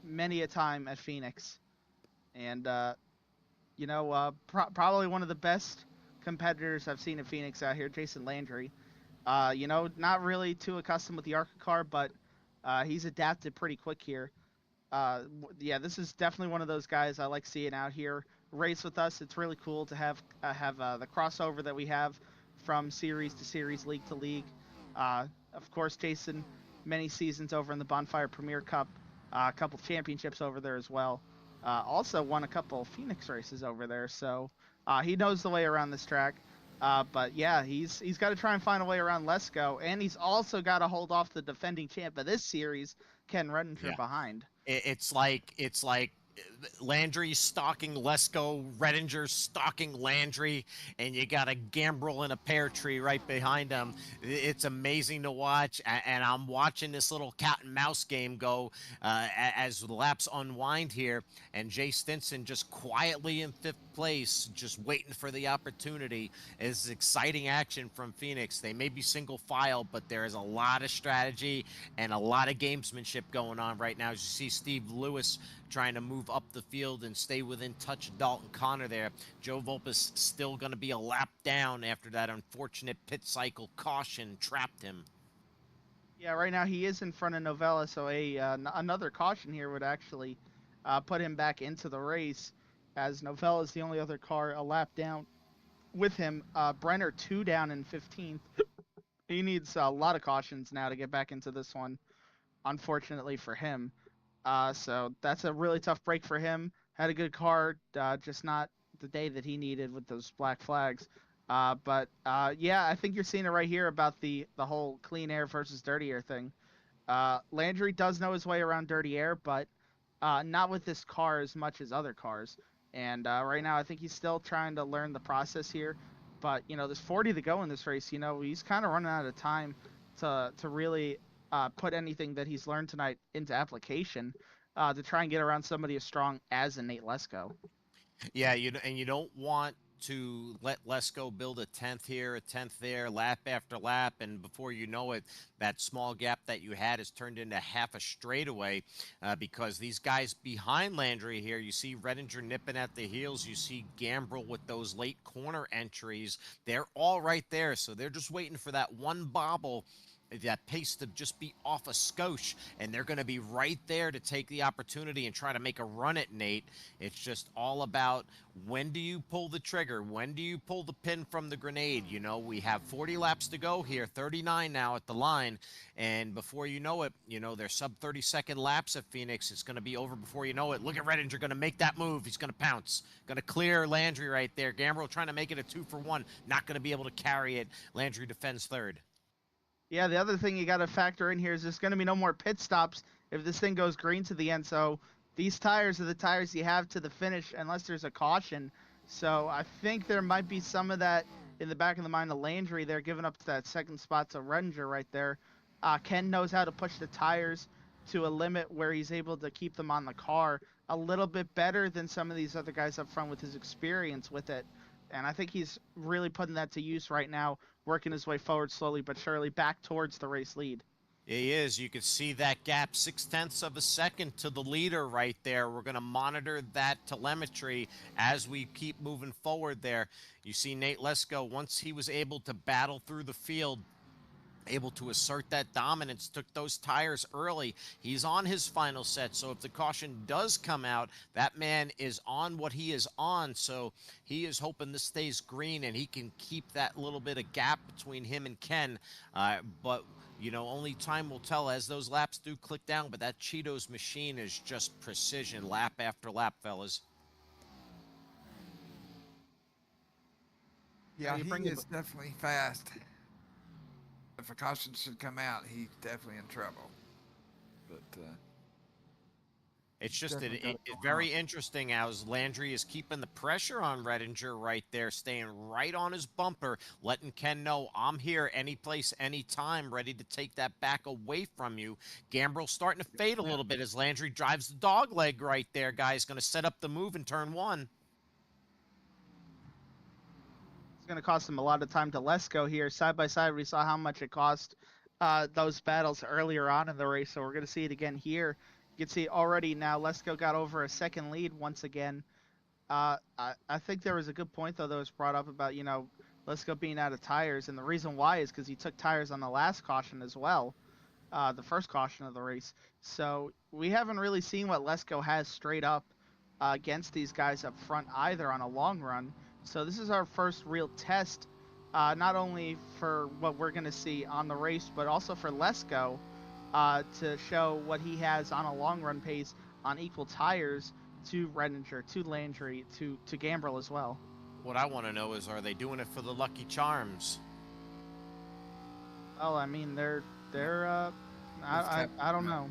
many a time at Phoenix, and you know, probably one of the best competitors I've seen at Phoenix out here, Jason Landry. You know, not really too accustomed with the ARCA car, but he's adapted pretty quick here. Yeah, this is definitely one of those guys I like seeing out here race with us. It's really cool to have the crossover that we have from series to series, league to league. Of course, Jason, many seasons over in the Bonfire Premier Cup, a couple championships over there as well. Also won a couple Phoenix races over there, so he knows the way around this track. But yeah, he's got to try and find a way around Lesko, and he's also got to hold off the defending champ of this series, Ken Redinger, behind. It's like Landry stalking Lesko, Redinger stalking Landry, and you got a Gambrel and a pear tree right behind him. It's amazing to watch, and I'm watching this little cat and mouse game go as the laps unwind here, and Jay Stinson just quietly in 5th place, just waiting for the opportunity. It's exciting action from Phoenix. They may be single file, but there is a lot of strategy and a lot of gamesmanship going on right now. As you see Steve Lewis trying to move up the field and stay within touch of Dalton Connor there. Joe Volpus still going to be a lap down after that unfortunate pit cycle caution trapped him. Yeah, right now he is in front of Novella, so another caution here would actually put him back into the race, as Novella is the only other car a lap down with him. Brenner 2 down in 15th. He needs a lot of cautions now to get back into this one, unfortunately for him. So that's a really tough break for him. Had a good car, just not the day that he needed with those black flags. Yeah, I think you're seeing it right here about the whole clean air versus dirty air thing. Landry does know his way around dirty air, but not with this car as much as other cars. And right now, I think he's still trying to learn the process here. But there's 40 to go in this race. He's kind of running out of time to really put anything that he's learned tonight into application to try and get around somebody as strong as a Nate Lesko. Yeah, and you don't want to let Lesko build a 10th here, a 10th there, lap after lap, and before you know it, that small gap that you had has turned into half a straightaway because these guys behind Landry here, you see Redinger nipping at the heels, you see Gambrel with those late corner entries, they're all right there, so they're just waiting for that one bobble, that pace to just be off a skosh, and they're going to be right there to take the opportunity and try to make a run at Nate. It's just all about when do you pull the trigger? When do you pull the pin from the grenade? We have 40 laps to go here, 39 now at the line, and before you know it, they're sub 30-second laps at Phoenix. It's going to be over before you know it. Look at Redinger going to make that move. He's going to pounce, going to clear Landry right there. Gambrel trying to make it a 2-for-1, not going to be able to carry it. Landry defends third. Yeah, the other thing you got to factor in here is there's going to be no more pit stops if this thing goes green to the end. So these tires are the tires you have to the finish unless there's a caution. So I think there might be some of that in the back of the mind of Landry. They're giving up that second spot to Redinger right there. Ken knows how to push the tires to a limit where he's able to keep them on the car a little bit better than some of these other guys up front with his experience with it. And I think he's really putting that to use right now, working his way forward slowly but surely back towards the race lead. He is. You can see that gap, 0.6 of a second to the leader right there. We're going to monitor that telemetry as we keep moving forward there. You see Nate Lesko, once he was able to battle through the field, able to assert that dominance, took those tires early. He's on his final set, so if the caution does come out, that man is on what he is on, so he is hoping this stays green and he can keep that little bit of gap between him and Ken, but only time will tell as those laps do click down, but that Cheetos machine is just precision lap after lap, fellas. Yeah, he is definitely fast. If a caution should come out, he's definitely in trouble. But it's just very interesting as Landry is keeping the pressure on Redinger right there, staying right on his bumper, letting Ken know, I'm here any place, anytime, ready to take that back away from you. Gambrel starting to fade a little bit as Landry drives the dog leg right there, guys. Going to set up the move in turn one. It's going to cost him a lot of time to Lesko here. Side by side, we saw how much it cost those battles earlier on in the race, so we're going to see it again here. You can see already now Lesko got over a second lead once again. I think there was a good point, though, that was brought up about, Lesko being out of tires, and the reason why is because he took tires on the last caution as well, the first caution of the race. So we haven't really seen what Lesko has straight up against these guys up front either on a long run. So this is our first real test, not only for what we're going to see on the race, but also for Lesko to show what he has on a long run pace on equal tires to Redinger, to Landry, to Gambrel as well. What I want to know is, are they doing it for the Lucky Charms? Well, I mean, I don't know.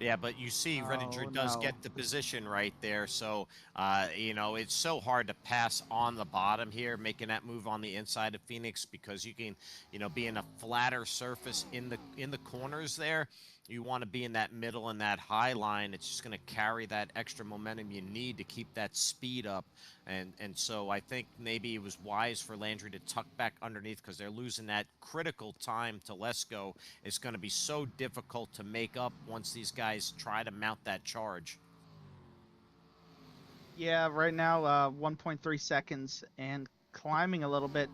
Yeah, but you see Redinger does get the position right there. So, it's so hard to pass on the bottom here, making that move on the inside of Phoenix because you can, be in a flatter surface in the corners there. You want to be in that middle and that high line. It's just going to carry that extra momentum you need to keep that speed up. And so I think maybe it was wise for Landry to tuck back underneath because they're losing that critical time to Lesko. It's going to be so difficult to make up once these guys try to mount that charge. Yeah, right now 1.3 seconds and climbing a little bit.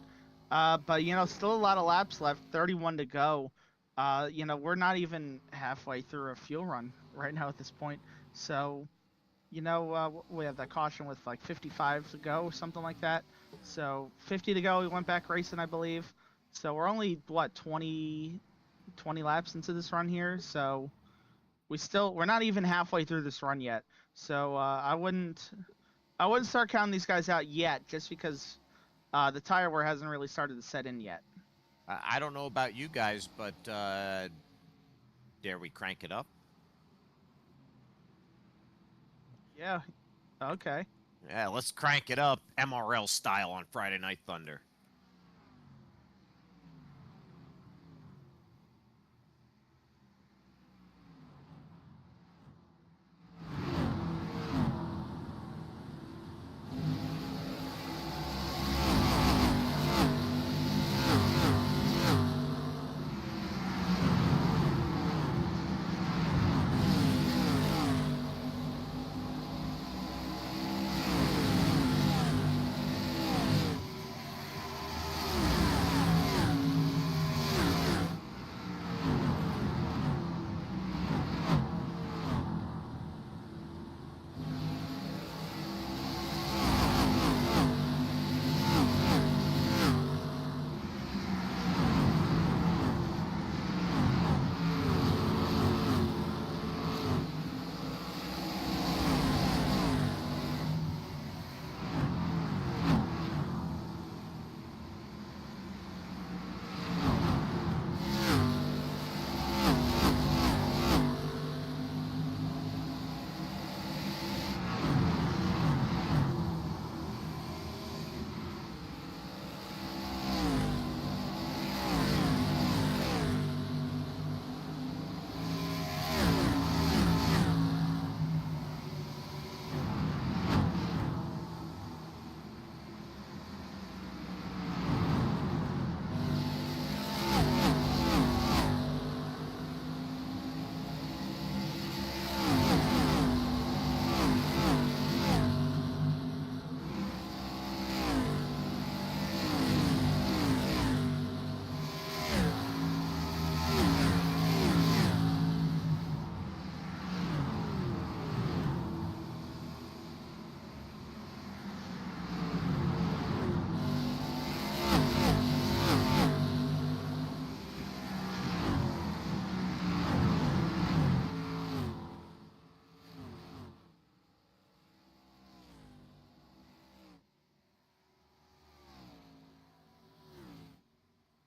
But, still a lot of laps left, 31 to go. We're not even halfway through a fuel run right now at this point. So, we have that caution with like 55 to go, something like that. So 50 to go, we went back racing, I believe. So we're only, 20 laps into this run here. So we're not even halfway through this run yet. So I wouldn't start counting these guys out yet just because The tire wear hasn't really started to set in yet. I don't know about you guys, but dare we crank it up? Yeah. Okay. Yeah, let's crank it up MRL style on Friday Night Thunder.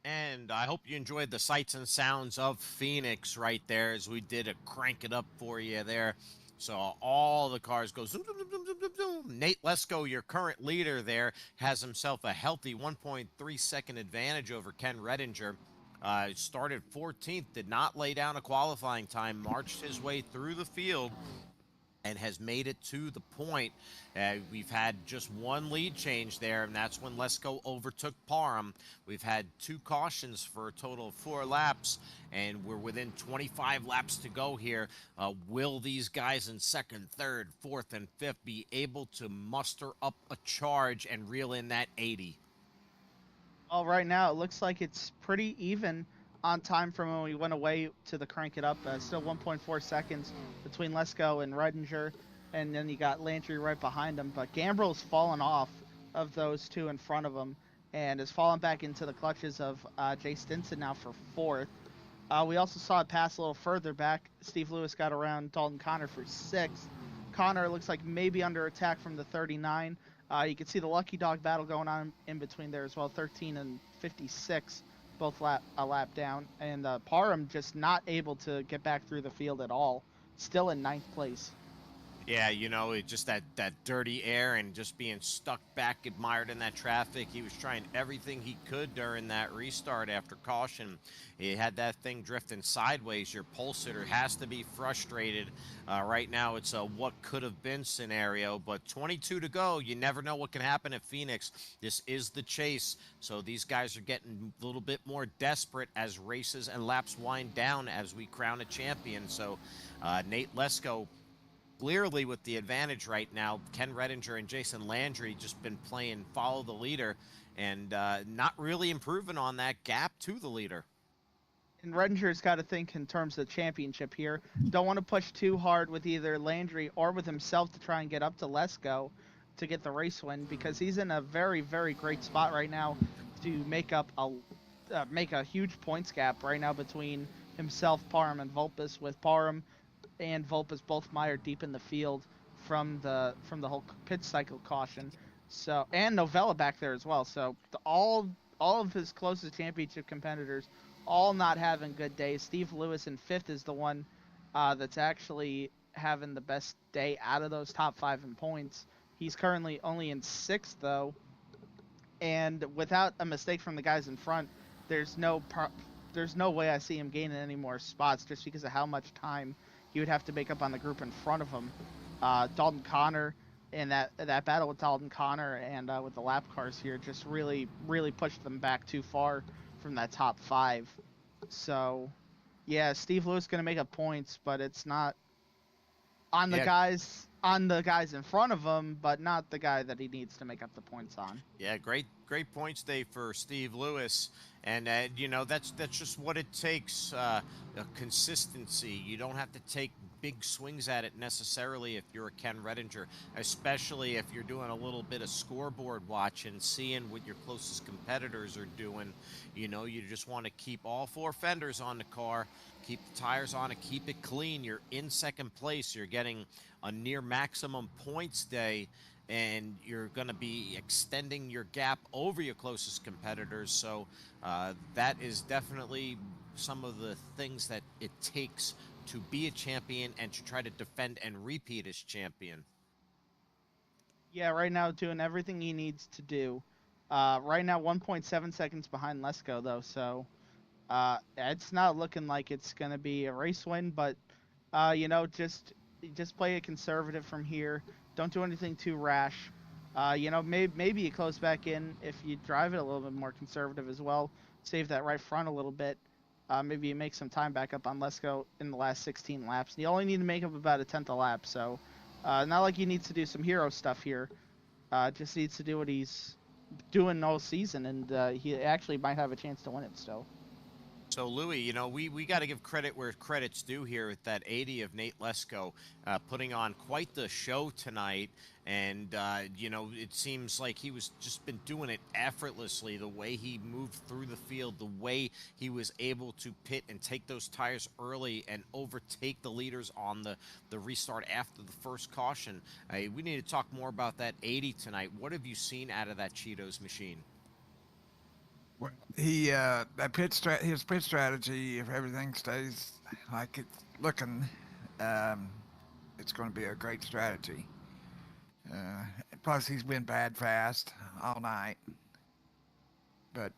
And I hope you enjoyed the sights and sounds of Phoenix right there as we did a crank it up for you there. So all the cars go zoom, zoom, zoom, zoom, zoom, zoom, zoom. Nate Lesko, your current leader there, has himself a healthy 1.3-second advantage over Ken Redinger. Started 14th, did not lay down a qualifying time, marched his way through the field, and has made it to the point. We've had just one lead change there, and that's when Lesko overtook Parham. We've had 2 cautions for a total of 4 laps, and we're within 25 laps to go here. Will these guys in second, third, fourth, and fifth be able to muster up a charge and reel in that 80? Well, right now it looks like it's pretty even on time from when we went away to the crank it up. Still 1.4 seconds between Lesko and Redinger, and then you got Landry right behind him. But Gambrill's fallen off of those 2 in front of him and has fallen back into the clutches of Jay Stinson now for 4th. We also saw it pass a little further back. Steve Lewis got around Dalton Connor for 6th. Connor looks like maybe under attack from the 39. You can see the Lucky Dog battle going on in between there as well. 13 and 56, both a lap down. And Parham just not able to get back through the field at all. Still in 9th place. Yeah, it just that dirty air and just being stuck back, admired in that traffic. He was trying everything he could during that restart after caution. He had that thing drifting sideways. Your pole sitter has to be frustrated. Right now, it's a what could have been scenario, but 22 to go. You never know what can happen at Phoenix. This is the chase, so these guys are getting a little bit more desperate as races and laps wind down as we crown a champion. So Nate Lesko clearly with the advantage right now. Ken Redinger and Jason Landry just been playing follow the leader and not really improving on that gap to the leader. And Redinger's got to think in terms of championship here. Don't want to push too hard with either Landry or with himself to try and get up to Lesko to get the race win, because he's in a very, very great spot right now to make up make a huge points gap right now between himself, Parham, and Vulpes, with Parham and Vulpes both mired deep in the field from the whole pit cycle caution. So, and Novella back there as well. So all of his closest championship competitors all not having good days. Steve Lewis in 5th is the one that's actually having the best day out of those top 5 in points. He's currently only in 6th though, and without a mistake from the guys in front, there's there's no way I see him gaining any more spots just because of how much time he would have to make up on the group in front of him. Dalton Connor and that battle with Dalton Connor and with the lap cars here just really pushed them back too far from that top 5. So yeah, Steve Lewis gonna make up points, but it's not on the Yeah, guys in front of him, but not the guy that he needs to make up the points on. yeah, great points day for Steve Lewis, and that's just what it takes. Consistency. You don't have to take big swings at it necessarily if you're a Ken Redinger, especially if you're doing a little bit of scoreboard watching, seeing what your closest competitors are doing. You just want to keep all 4 fenders on the car, keep the tires on it, keep it clean. You're in second place. You're getting a near maximum points day, and you're going to be extending your gap over your closest competitors. So that is definitely some of the things that it takes to be a champion and to try to defend and repeat as champion. Yeah, right now doing everything he needs to do. Right now 1.7 seconds behind Lesko though, so it's not looking like it's gonna be a race win, but just play it conservative from here. Don't do anything too rash. Maybe you close back in if you drive it a little bit more conservative as well. Save that right front a little bit. Maybe you make some time back up on Lesko in the last 16 laps. You only need to make up about a tenth a lap, so not like he needs to do some hero stuff here. Just needs to do what he's doing all season, and he actually might have a chance to win it still. So, Louis, we got to give credit where credit's due here with that 80 of Nate Lesko, putting on quite the show tonight. And, it seems like he was just been doing it effortlessly, the way he moved through the field, the way he was able to pit and take those tires early and overtake the leaders on the restart after the first caution. We need to talk more about that 80 tonight. What have you seen out of that Cheetos machine? He his pit strategy, if everything stays like it's looking, it's going to be a great strategy. Plus, he's been bad fast all night. But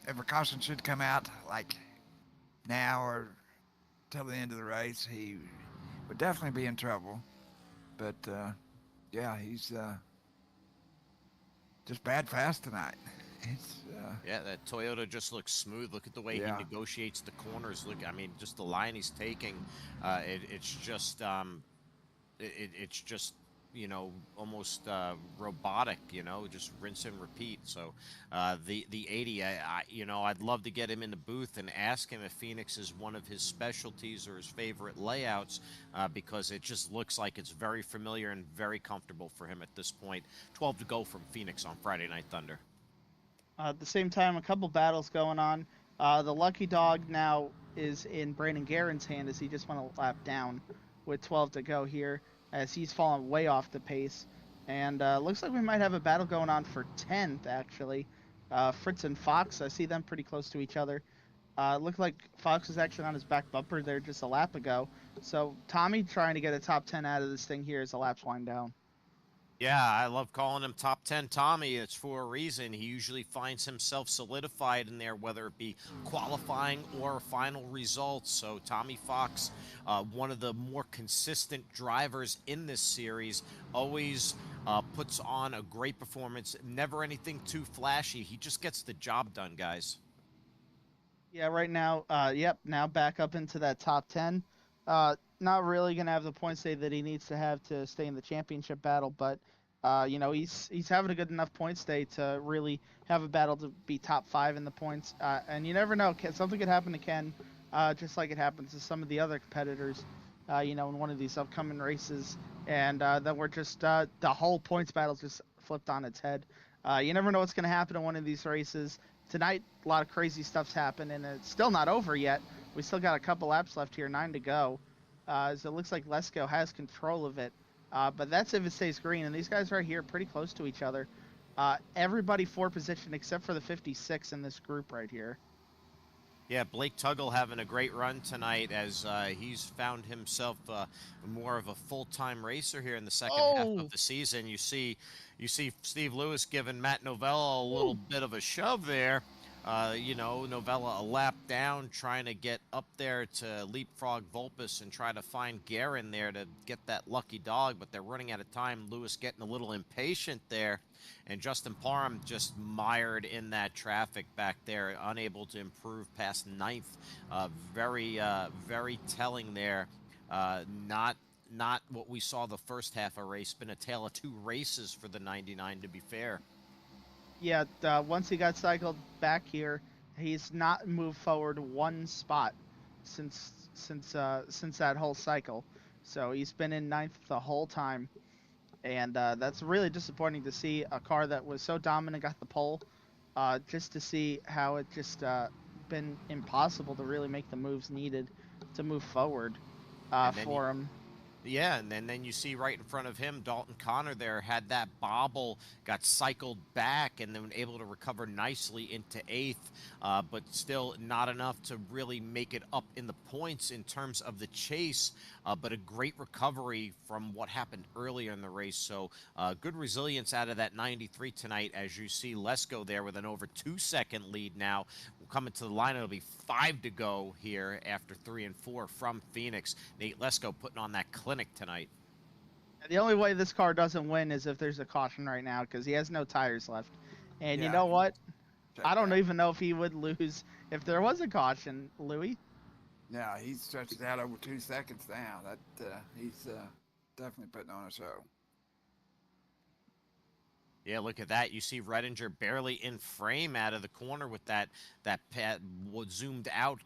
if a caution should come out like now or till the end of the race, he would definitely be in trouble. But yeah, he's just bad fast tonight. Yeah, that Toyota just looks smooth. Look at the way he negotiates the corners. Look, I mean, just the line he's taking. It's just almost robotic. Just rinse and repeat. So the 80, I'd love to get him in the booth and ask him if Phoenix is one of his specialties or his favorite layouts, because it just looks like it's very familiar and very comfortable for him at this point. 12 to go from Phoenix on Friday Night Thunder. At the same time, a couple battles going on. The lucky dog now is in Brandon Guerin's hand as he just went a lap down with 12 to go here as he's fallen way off the pace. And looks like we might have a battle going on for 10th, actually. Fritz and Fox, I see them pretty close to each other. Looked like Fox was actually on his back bumper there just a lap ago. So Tommy trying to get a top 10 out of this thing here as the laps wind down. Yeah, I love calling him Top 10 Tommy. It's for a reason. He usually finds himself solidified in there, whether it be qualifying or final results. So Tommy Fox, one of the more consistent drivers in this series, always puts on a great performance. Never anything too flashy. He just gets the job done, guys. Yeah, right now, now back up into that top 10. Not really going to have the points day that he needs to have to stay in the championship battle, but he's having a good enough points day to really have a battle to be top 5 in the points. And you never know, something could happen to Ken, just like it happens to some of the other competitors, in one of these upcoming races, and then we're just the whole points battle just flipped on its head. You never know what's going to happen in one of these races. Tonight, a lot of crazy stuff's happened, and it's still not over yet. We still got a couple laps left here, 9 to go. So it looks like Lesko has control of it. But that's if it stays green. And these guys right here, pretty close to each other. Everybody 4 position except for the 56 in this group right here. Yeah, Blake Tuggle having a great run tonight as he's found himself more of a full-time racer here in the second half Oh, of the season. You see Steve Lewis giving Matt Novella a little bit of a shove there. You know, Novella a lap down, trying to get up there to leapfrog Vulpes and try to find Guerin there to get that lucky dog, but they're running out of time. Lewis getting a little impatient there. And Justin Parham just mired in that traffic back there, unable to improve past ninth. Very telling there. Not what we saw the first half of race. Been a tale of 2 races for the 99, to be fair. yeah. Once he got cycled back here, he's not moved forward 1 spot since that whole cycle. So he's been in ninth the whole time. And that's really disappointing to see a car that was so dominant got the pole, just to see how it just been impossible to really make the moves needed to move forward for him. Yeah, and then you see right in front of him, Dalton Connor there had that bobble, got cycled back, and then able to recover nicely into 8th, but still not enough to really make it up in the points in terms of the chase, but a great recovery from what happened earlier in the race. So good resilience out of that 93 tonight, as you see Lesko there with an over 2-second lead now. Coming to the line, it'll be 5 to go here after 3 and 4 from Phoenix. Nate Lesko putting on that clinic tonight. The only way this car doesn't win is if there's a caution right now, because he has no tires left. And you know what? I don't even know if he would lose if there was a caution, Louis. Yeah, he's stretched out over 2 seconds now. That he's definitely putting on a show. Yeah, look at that. You see Redinger barely in frame out of the corner with that zoomed out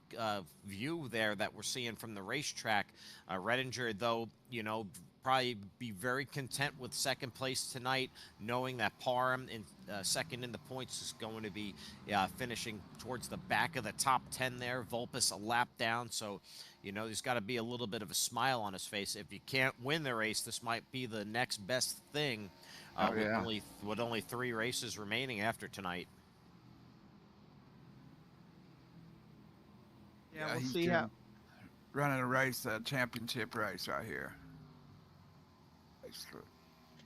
view there that we're seeing from the racetrack. Redinger, though, you know, probably be very content with second place tonight, knowing that Parham in second in the points is going to be finishing towards the back of the top 10 there. Vulpes a lap down, so you know there's got to be a little bit of a smile on his face. If you can't win the race, this might be the next best thing. With only 3 races remaining after tonight. Yeah, we'll see how. Running a race, a championship race right here.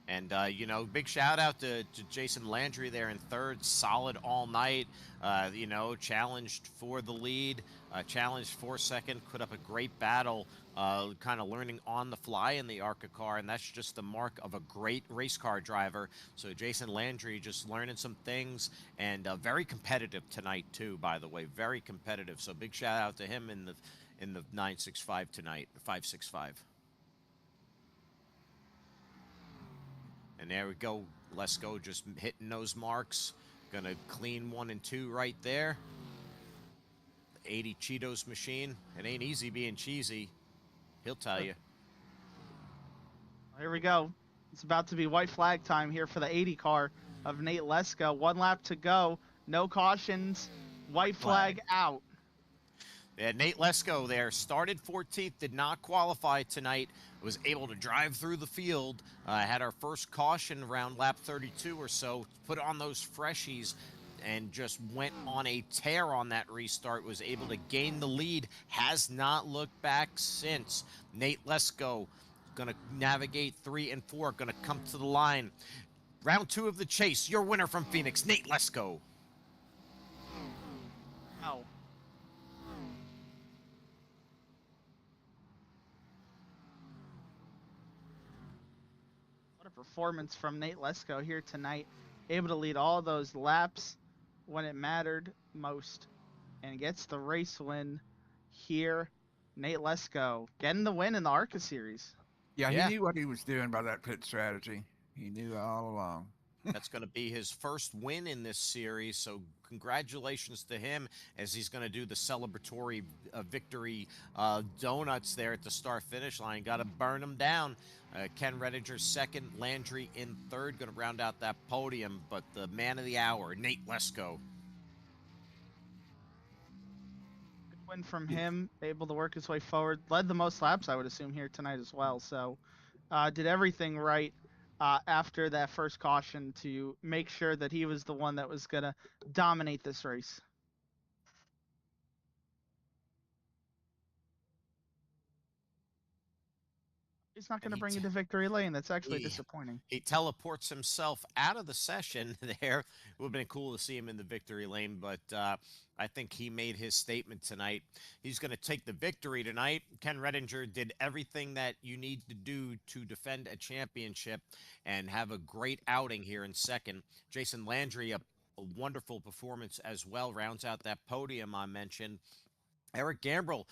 And, you know, big shout out to Jason Landry there in 3rd, solid all night, you know, challenged for the lead, challenged for 2nd, put up a great battle, kind of learning on the fly in the ARCA car, and that's just the mark of a great race car driver. So Jason Landry just learning some things, and very competitive tonight too, by the way, very competitive. So big shout out to him in the 965 tonight, 565. And there we go. Lesko just hitting those marks. Gonna clean 1 and 2 right there. 80 Cheetos machine. It ain't easy being cheesy. He'll tell you. Here we go. It's about to be white flag time here for the 80 car of Nate Lesko. 1 lap to go. No cautions. White flag out. Yeah, Nate Lesko there started 14th, did not qualify tonight, was able to drive through the field, had our first caution around lap 32 or so, put on those freshies, and just went on a tear on that restart, was able to gain the lead, has not looked back since. Nate Lesko going to navigate 3 and 4, going to come to the line. Round 2 of the chase, your winner from Phoenix, Nate Lesko. Ow. What a performance from Nate Lesko here tonight. Able to lead all those laps when it mattered most. And gets the race win here. Nate Lesko getting the win in the ARCA series. Yeah, he knew what he was doing by that pit strategy. He knew all along. That's going to be his first win in this series, so congratulations to him as he's going to do the celebratory victory donuts there at the start-finish line. Got to burn them down. Ken Redinger 2nd, Landry in 3rd, going to round out that podium, but the man of the hour, Nate Lesko. Good win from him, able to work his way forward. Led the most laps, I would assume, here tonight as well, so did everything right after that first caution to make sure that he was the one that was going to dominate this race. He's not And going to bring you to victory lane. That's actually he disappointing. he teleports himself out of the session there. It would have been cool to see him in the victory lane, but I think he made his statement tonight. He's going to take the victory tonight. Ken Redinger did everything that you need to do to defend a championship and have a great outing here in second. Jason Landry, a wonderful performance as well, rounds out that podium I mentioned. Eric Gambrell,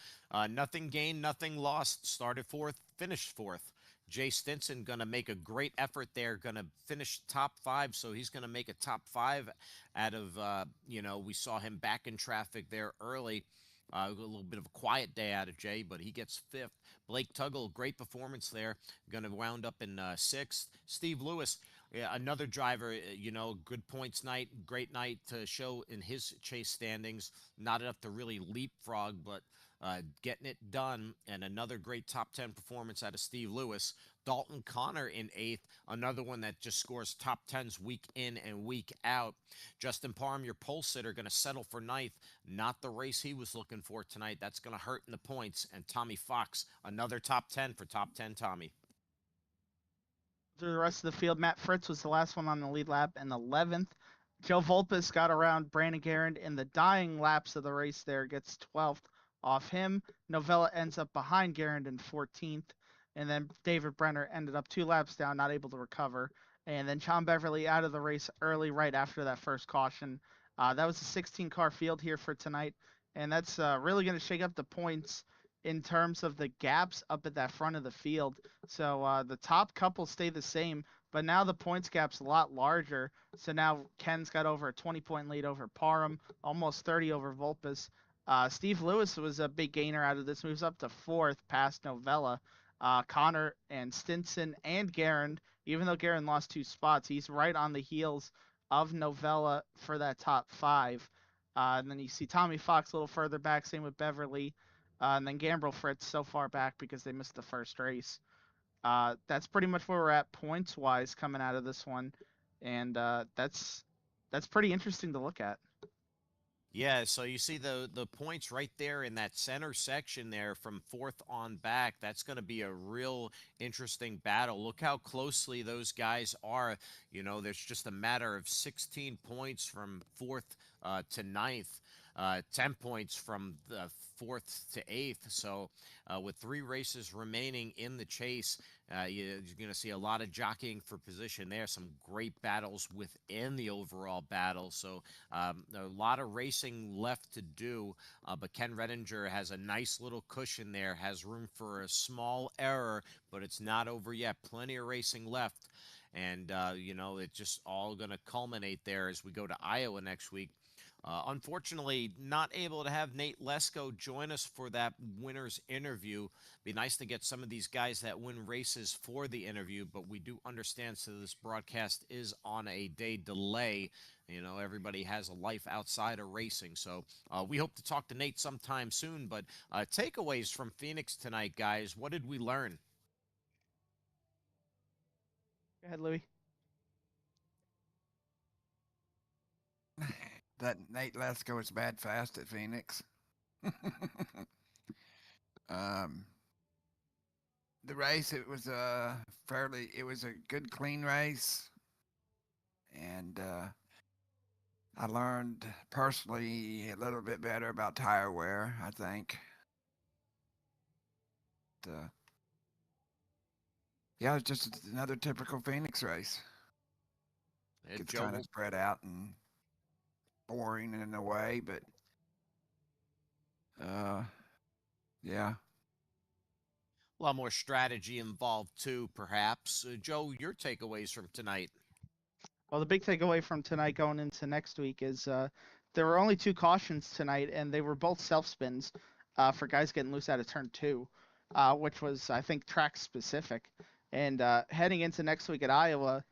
nothing gained, nothing lost. Started fourth, finished fourth. Jay Stinson going to make a great effort there, going to finish top five. So he's going to make a top five out of, we saw him back in traffic there early. A little bit of a quiet day out of Jay, but he gets fifth. Blake Tuggle, great performance there, going to wound up in sixth. Steve Lewis, yeah, another driver, good points night, great night to show in his chase standings. Not enough to really leapfrog, but getting it done. And another great top 10 performance out of Steve Lewis. Dalton Connor in eighth, another one that just scores top 10s week in and week out. Justin Parham, your pole sitter, going to settle for ninth. Not the race he was looking for tonight. That's going to hurt in the points. And Tommy Fox, another top 10 for top 10 Tommy. Through the rest of the field, Matt Fritz was the last one on the lead lap in 11th. Joe Volpes got around Brandon Garand in the dying laps of the race there, gets 12th off him. Novella ends up behind Garand in 14th. And then David Brenner ended up 2 laps down, not able to recover. And then John Beverly out of the race early right after that first caution. That was a 16-car field here for tonight. And that's really going to shake up the points in terms of the gaps up at that front of the field. So the top couple stay the same, but now the points gap's a lot larger. So now Ken's got over a 20-point lead over Parham, almost 30 over Volpes. Steve Lewis was a big gainer out of this, moves up to fourth past Novella. Connor and Stinson and Garand, even though Garand lost 2 spots, he's right on the heels of Novella for that top 5. And then you see Tommy Fox a little further back, same with Beverly. And then Gambrell Fritz so far back because they missed the first race. That's pretty much where we're at points wise coming out of this one, and that's pretty interesting to look at. Yeah, so you see the points right there in that center section there from fourth on back. That's going to be a real interesting battle. Look how closely those guys are. There's just a matter of 16 points from fourth to ninth. 10 points from the fourth to eighth. So with 3 races remaining in the chase, you're going to see a lot of jockeying for position there. Some great battles within the overall battle. So a lot of racing left to do. But Ken Redinger has a nice little cushion there, has room for a small error, but it's not over yet. Plenty of racing left. And, it's just all going to culminate there as we go to Iowa next week. Unfortunately, not able to have Nate Lesko join us for that winner's interview. Be nice to get some of these guys that win races for the interview, but we do understand so this broadcast is on a day delay. Everybody has a life outside of racing. So we hope to talk to Nate sometime soon. But takeaways from Phoenix tonight, guys. What did we learn? Go ahead, Louie. That Nate Lesko is bad fast at Phoenix. The race, it was a good clean race, and I learned personally a little bit better about tire wear, I think. Yeah, it's just another typical Phoenix race. It's kind of spread out and boring in a way, but yeah. A lot more strategy involved too, perhaps. Joe, your takeaways from tonight? Well, the big takeaway from tonight going into next week is there were only 2 cautions tonight, and they were both self spins for guys getting loose out of turn 2, which was, I think, track specific. And heading into next week at Iowa,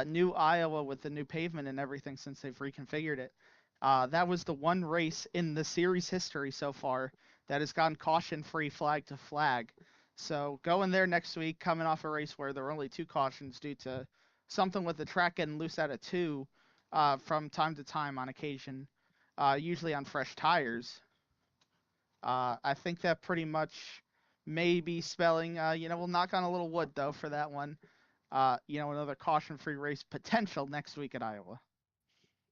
new Iowa with the new pavement and everything since they've reconfigured it. That was the one race in the series history so far that has gone caution-free flag to flag. So going there next week, coming off a race where there were only 2 cautions due to something with the track getting loose out of 2 from time to time on occasion, usually on fresh tires. I think that pretty much may be spelling, we'll knock on a little wood though for that one. Another caution-free race potential next week at Iowa.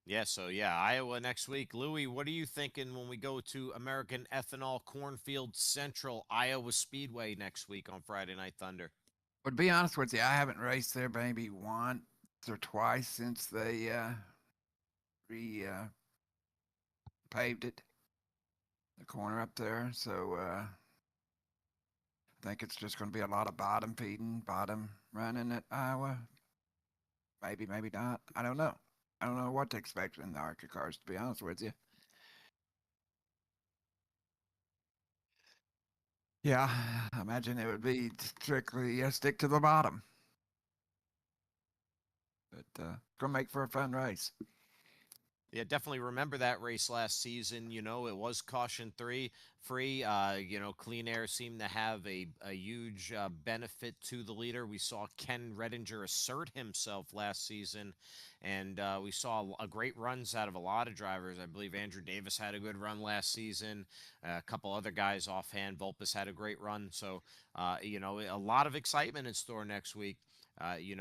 Yeah, so yeah, Iowa next week. Louis, what are you thinking when we go to American Ethanol Cornfield Central Iowa Speedway next week on Friday Night Thunder? But to be honest with you, I haven't raced there maybe once or twice since they re paved it, the corner up there. So I think it's just going to be a lot of bottom feeding, bottom running at Iowa. Maybe, maybe not. I don't know. I don't know what to expect in the ARCA cars, to be honest with you. Yeah, I imagine it would be strictly stick to the bottom. But gonna make for a fun race. Yeah, definitely remember that race last season. You know, it was caution free. Clean Air seemed to have a huge benefit to the leader. We saw Ken Redinger assert himself last season, and we saw a great runs out of a lot of drivers. I believe Andrew Davis had a good run last season. A couple other guys offhand, Volpus had a great run. So, a lot of excitement in store next week.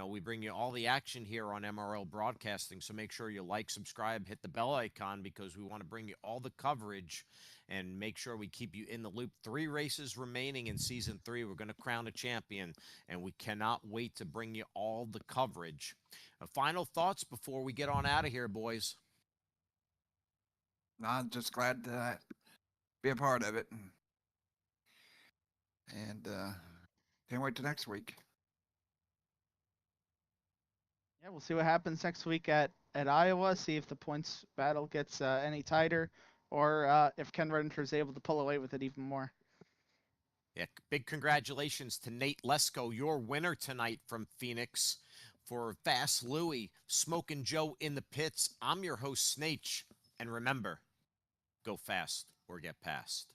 We bring you all the action here on MRL Broadcasting, so make sure you like, subscribe, hit the bell icon because we want to bring you all the coverage and make sure we keep you in the loop. 3 races remaining in Season 3. We're going to crown a champion, and we cannot wait to bring you all the coverage. Final thoughts before we get on out of here, boys? I'm just glad to be a part of it. And can't wait till next week. Yeah, we'll see what happens next week at Iowa. See if the points battle gets any tighter, or if Ken Redinger is able to pull away with it even more. Yeah, big congratulations to Nate Lesko, your winner tonight from Phoenix. For Fast Louie, Smokin' Joe in the pits, I'm your host, Snake. And remember, go fast or get past.